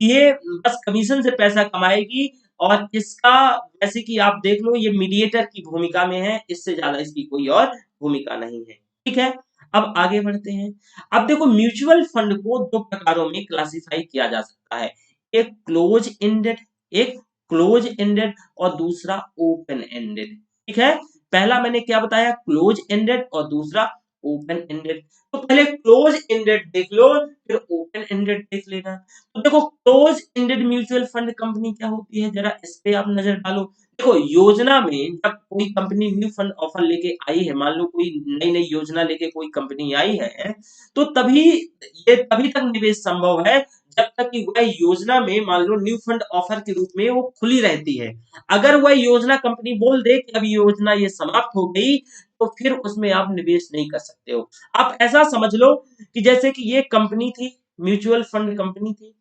ये बस कमीशन से पैसा कमाएगी, और इसका, जैसे कि आप देख लो, ये मीडिएटर की भूमिका में है, इससे ज्यादा इसकी कोई और भूमिका नहीं है, ठीक है। अब आगे बढ़ते हैं। अब देखो, म्यूचुअल फंड को दो प्रकारों में क्लासिफाई किया जा सकता है, एक क्लोज एंडेड, एक क्लोज एंडेड, और दूसरा ओपन एंडेड, ठीक है। पहला मैंने क्या बताया, क्लोज एंडेड, और दूसरा ओपन एंडेड। तो पहले क्लोज एंडेड देख लो, फिर ओपन एंडेड देख लेना। तो देखो, close ended mutual fund company क्या होती है, जरा इस पे आप नजर डालो। देखो, योजना में जब कोई कंपनी न्यू फंड ऑफर लेके आई है, मान लो कोई नई नई योजना लेके कोई कंपनी आई है, तो तभी तक निवेश संभव है जब तक कि वह योजना में, मान लो, न्यू फंड ऑफर के रूप में वो खुली रहती है। अगर वह योजना कंपनी बोल दे कि अब योजना ये समाप्त हो गई, तो फिर उसमें आप निवेश नहीं कर सकते हो। आप ऐसा समझ लो कि जैसे कि ये कंपनी थी, म्यूचुअल फंड कंपनी थी,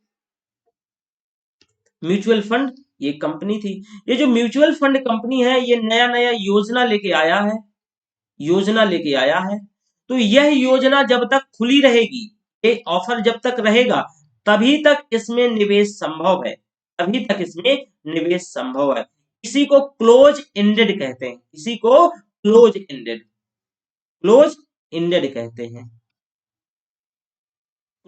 म्यूचुअल फंड ये कंपनी थी। ये जो म्यूचुअल फंड कंपनी है, ये नया नया योजना लेके आया है, योजना लेके आया है। तो यह योजना जब तक खुली रहेगी, ये ऑफर जब तक रहेगा, तभी तक इसमें निवेश संभव है, तभी तक इसमें निवेश संभव है। इसी को क्लोज एंडेड कहते हैं, इसी को क्लोज एंडेड, क्लोज एंडेड कहते हैं,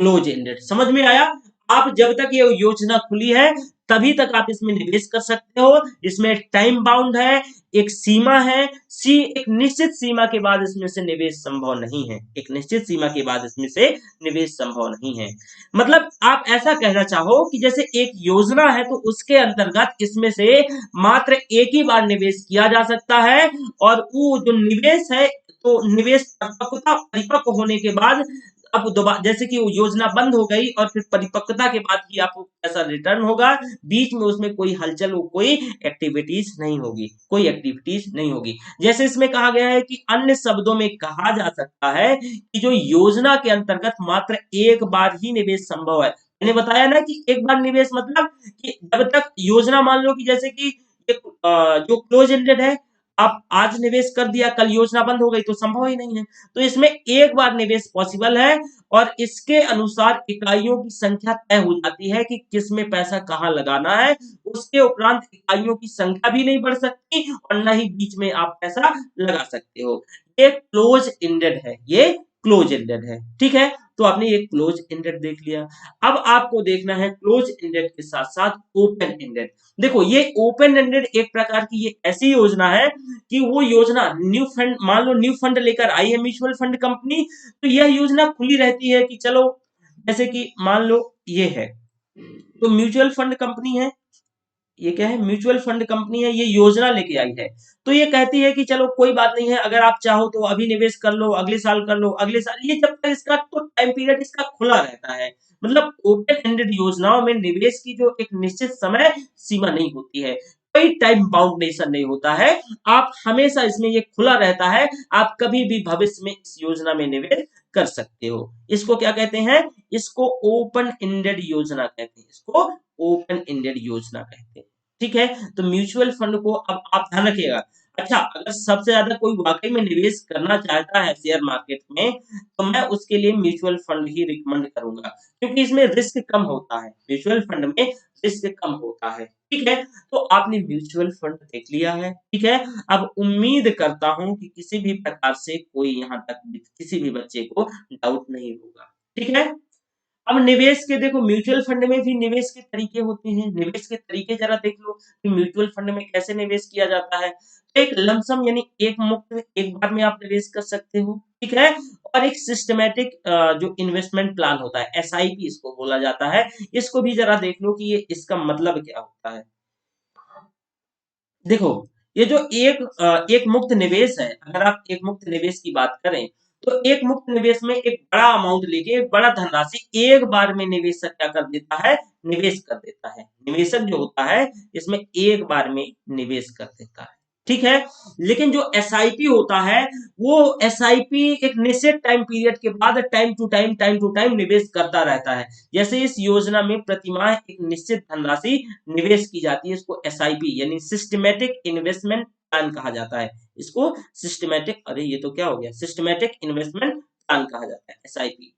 क्लोज एंडेड। समझ में आया। आप जब तक ये योजना खुली है तभी तक आप इसमें निवेश कर सकते हो। इसमें टाइम बाउंड है, एक सीमा है, एक निश्चित सीमा के बाद इसमें से निवेश संभव नहीं है। एक निश्चित सीमा के बाद इसमें से निवेश संभव नहीं है। मतलब आप ऐसा कहना चाहो कि जैसे एक योजना है तो उसके अंतर्गत इसमें से मात्र एक ही बार निवेश किया जा सकता है, और वो जो निवेश है तो निवेश परिपक्व होने के बाद अब दोबारा जैसे कि वो योजना बंद हो गई और फिर परिपक्वता के बाद ही आपको पैसा रिटर्न होगा। बीच में उसमें कोई हलचल, कोई एक्टिविटीज नहीं होगी, कोई एक्टिविटीज नहीं होगी। जैसे इसमें कहा गया है कि अन्य शब्दों में कहा जा सकता है कि जो योजना के अंतर्गत मात्र एक बार ही निवेश संभव है। मैंने बताया ना कि एक बार निवेश मतलब कि जब तक योजना, मान लो कि जैसे कि जो क्लोज एंडेड है, आप आज निवेश कर दिया, कल योजना बंद हो गई तो संभव ही नहीं है। तो इसमें एक बार निवेश पॉसिबल है, और इसके अनुसार इकाइयों की संख्या तय हो जाती है कि किस में पैसा कहाँ लगाना है। उसके उपरांत इकाइयों की संख्या भी नहीं बढ़ सकती और ना ही बीच में आप पैसा लगा सकते हो। ये क्लोज एंडेड है, ये क्लोज एंडेड है। ठीक है, तो आपने ये क्लोज एंडेड देख लिया। अब आपको देखना है क्लोज एंडेड के साथ साथ ओपन एंडेड। देखो, ये ओपन एंडेड एक प्रकार की ये ऐसी योजना है कि वो योजना न्यू फंड, मान लो न्यू फंड लेकर आई है म्यूचुअल फंड कंपनी, तो यह योजना खुली रहती है कि चलो, जैसे कि मान लो ये है, तो म्यूचुअल फंड कंपनी है, ये क्या है, म्यूचुअल फंड कंपनी है, ये योजना लेके आई है। तो ये कहती है कि चलो कोई बात नहीं है, अगर आप चाहो तो अभी निवेश कर लो, अगले साल कर लो, अगले साल, ये जब तक इसका तो टाइम पीरियड इसका खुला रहता है। मतलब ओपन एंडेड योजनाओं में निवेश की जो एक निश्चित समय सीमा नहीं होती है, कोई टाइम बाउंडेशन नहीं होता है। आप हमेशा इसमें ये खुला रहता है, आप कभी भी भविष्य में इस योजना में निवेश कर सकते हो। इसको क्या कहते हैं? इसको ओपन एंडेड योजना कहते हैं, इसको ओपन एंडेड योजना कहते हैं। ठीक है, तो म्यूचुअल फंड को अब आप ध्यान रखिएगा। अच्छा, अगर सबसे ज्यादा कोई वाकई में निवेश करना चाहता है शेयर मार्केट में, तो मैं उसके लिए म्यूचुअल फंड ही रिकमेंड करूंगा, क्योंकि इसमें रिस्क कम होता है, म्यूचुअल फंड में रिस्क कम होता है। ठीक है, तो आपने म्यूचुअल फंड देख लिया है। ठीक है, अब उम्मीद करता हूं कि किसी भी प्रकार से कोई यहाँ तक किसी भी बच्चे को डाउट नहीं होगा। ठीक है, अब निवेश के देखो, म्यूचुअल फंड में भी निवेश के तरीके होते हैं। निवेश के तरीके जरा देख लो कि म्यूचुअल फंड में कैसे निवेश किया जाता है। तो एक लमसम यानी एक मुक्त में एक बार में आप निवेश कर सकते हो। ठीक है, और एक सिस्टमैटिक जो इन्वेस्टमेंट प्लान होता है, एसआईपी इसको बोला जाता है। इसको भी जरा देख लो कि ये इसका मतलब क्या होता है। देखो, ये जो एक मुक्त निवेश है, अगर आप एक मुक्त निवेश की बात करें, तो एक मुक्त निवेश में एक बड़ा अमाउंट लेके, एक बड़ा धनराशि एक बार में निवेशक क्या कर देता है, निवेश कर देता है। निवेशक जो होता है इसमें एक बार में निवेश कर देता है। ठीक है, लेकिन जो एसआईपी होता है, वो एसआईपी एक निश्चित टाइम पीरियड के बाद टाइम टू टाइम निवेश करता रहता है। जैसे इस योजना में प्रतिमाह एक निश्चित धनराशि निवेश की जाती है, इसको एसआईपी यानी सिस्टमैटिक इन्वेस्टमेंट प्लान कहा जाता है। इसको सिस्टमैटिक, अरे ये तो क्या हो गया, सिस्टमैटिक इन्वेस्टमेंट प्लान कहा जाता है, एसआईपी।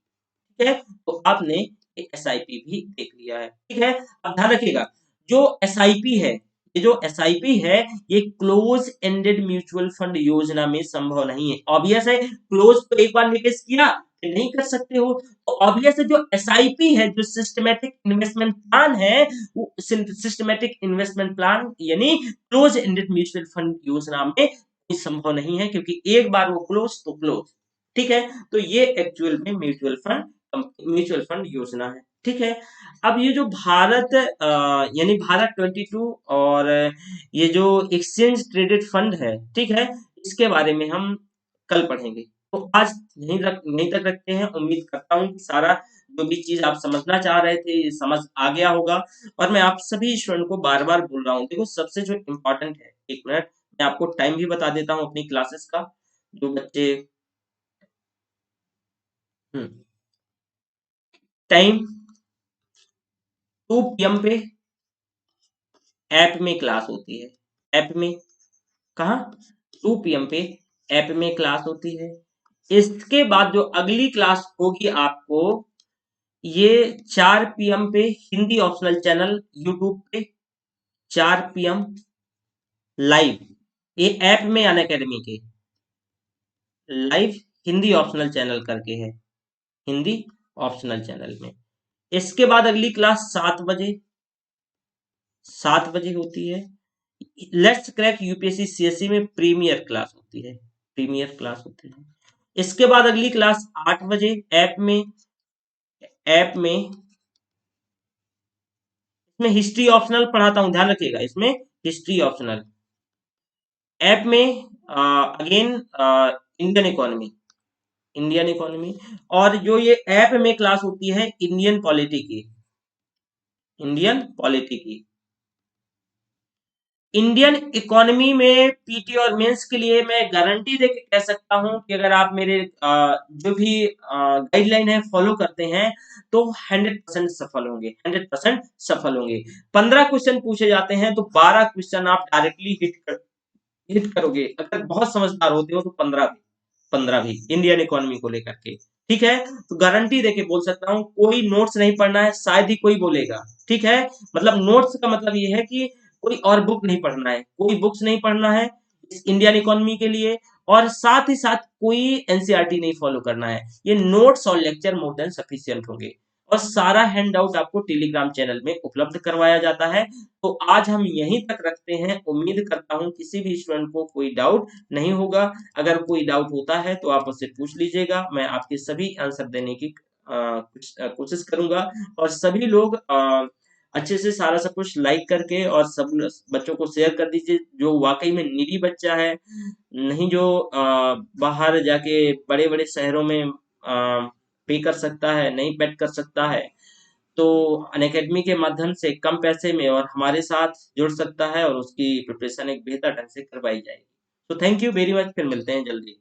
ठीक है, तो आपने एक एसआईपी भी देख लिया है। ठीक है, अब ध्यान रखिएगा, जो एसआईपी है, ये जो एसआईपी है, ये क्लोज एंडेड म्यूचुअल फंड योजना में संभव नहीं है। ऑब्वियस है, क्लोज तो एक बार निवेश किया फिर नहीं कर सकते हो, तो ऑब्वियस है जो एसआईपी है, जो सिस्टमैटिक इन्वेस्टमेंट प्लान है, वो सिस्टमैटिक इन्वेस्टमेंट प्लान यानी क्लोज एंडेड म्यूचुअल फंड योजना में संभव नहीं है, क्योंकि एक बार वो क्लोज तो क्लोज। ठीक है, तो ये एक्चुअल में म्यूचुअल फंड योजना है। ठीक है, अब ये जो भारत यानी भारत 22 और ये जो एक्सचेंज ट्रेडेड फंड है, ठीक है, इसके बारे में हम कल पढ़ेंगे। तो आज यहीं तक रखते हैं। उम्मीद करता हूँ कि सारा जो भी चीज आप समझना चाह रहे थे ये समझ आ गया होगा। और मैं आप सभी स्टूडेंट को बार बार बोल रहा हूँ, देखो सबसे जो इम्पोर्टेंट है, एक मिनट मैं आपको टाइम भी बता देता हूँ अपनी क्लासेस का। जो बच्चे टाइम 2 PM पे ऐप में क्लास होती है। ऐप में कहा, 2 PM पे ऐप में क्लास होती है। इसके बाद जो अगली क्लास होगी आपको, ये 4 PM पे हिंदी ऑप्शनल चैनल यूट्यूब पे, 4 PM लाइव, ये ऐप में अन अकेडमी के लाइव हिंदी ऑप्शनल चैनल करके है, हिंदी ऑप्शनल चैनल में इसके बाद अगली क्लास 7 बजे, 7 बजे होती है। लेट्स क्रैक यूपीएससी सीएससी में प्रीमियर क्लास होती है, प्रीमियर क्लास होती है। इसके बाद अगली क्लास 8 बजे ऐप में, ऐप में इसमें हिस्ट्री ऑप्शनल पढ़ाता हूं, ध्यान रखिएगा, इसमें हिस्ट्री ऑप्शनल। ऐप में again Indian economy, Indian economy. और जो ये ऐप में क्लास होती है इंडियन पॉलिटी की, इंडियन पॉलिटी की। इंडियन इकोनॉमी में पीटी और मेंस के लिए मैं गारंटी देके कह सकता हूं कि अगर आप मेरे जो भी गाइडलाइन है फॉलो करते हैं तो 100% सफल होंगे, 100% सफल होंगे। 15 क्वेश्चन पूछे जाते हैं तो 12 क्वेश्चन आप डायरेक्टली हिट करोगे। अगर बहुत समझदार होते हो तो 15 भी इंडियन इकोनॉमी को लेकर के, ठीक है। तो गारंटी देके बोल सकता हूँ कोई नोट्स नहीं पढ़ना है, शायद ही कोई बोलेगा, ठीक है। मतलब नोट्स का मतलब ये है कि कोई और बुक नहीं पढ़ना है, कोई बुक्स नहीं पढ़ना है इस इंडियन इकोनॉमी के लिए। और साथ ही साथ कोई एनसीईआरटी नहीं फॉलो करना है, ये नोट्स और लेक्चर मोर देन सफिशियंट होंगे। और सारा हैंड आउट आपको टेलीग्राम चैनल में उपलब्ध करवाया जाता है। तो आज हम यहीं तक रखते हैं, उम्मीद करता हूं किसी भी स्टूडेंट को कोई डाउट नहीं होगा। अगर कोई डाउट होता है तो आप उससे पूछ लीजिएगा, मैं आपके सभी आंसर देने की कोशिश करूंगा। और सभी लोग अच्छे से सारा सब कुछ लाइक करके और सब बच्चों को शेयर कर दीजिए जो वाकई में नीडी बच्चा है, नहीं जो बाहर जाके बड़े बड़े शहरों में पे कर सकता है, नहीं पेड कर सकता है। तो अनअकैडमी के माध्यम से कम पैसे में और हमारे साथ जुड़ सकता है और उसकी प्रिपरेशन एक बेहतर ढंग से करवाई जाएगी। तो थैंक यू वेरी मच, फिर मिलते हैं जल्दी।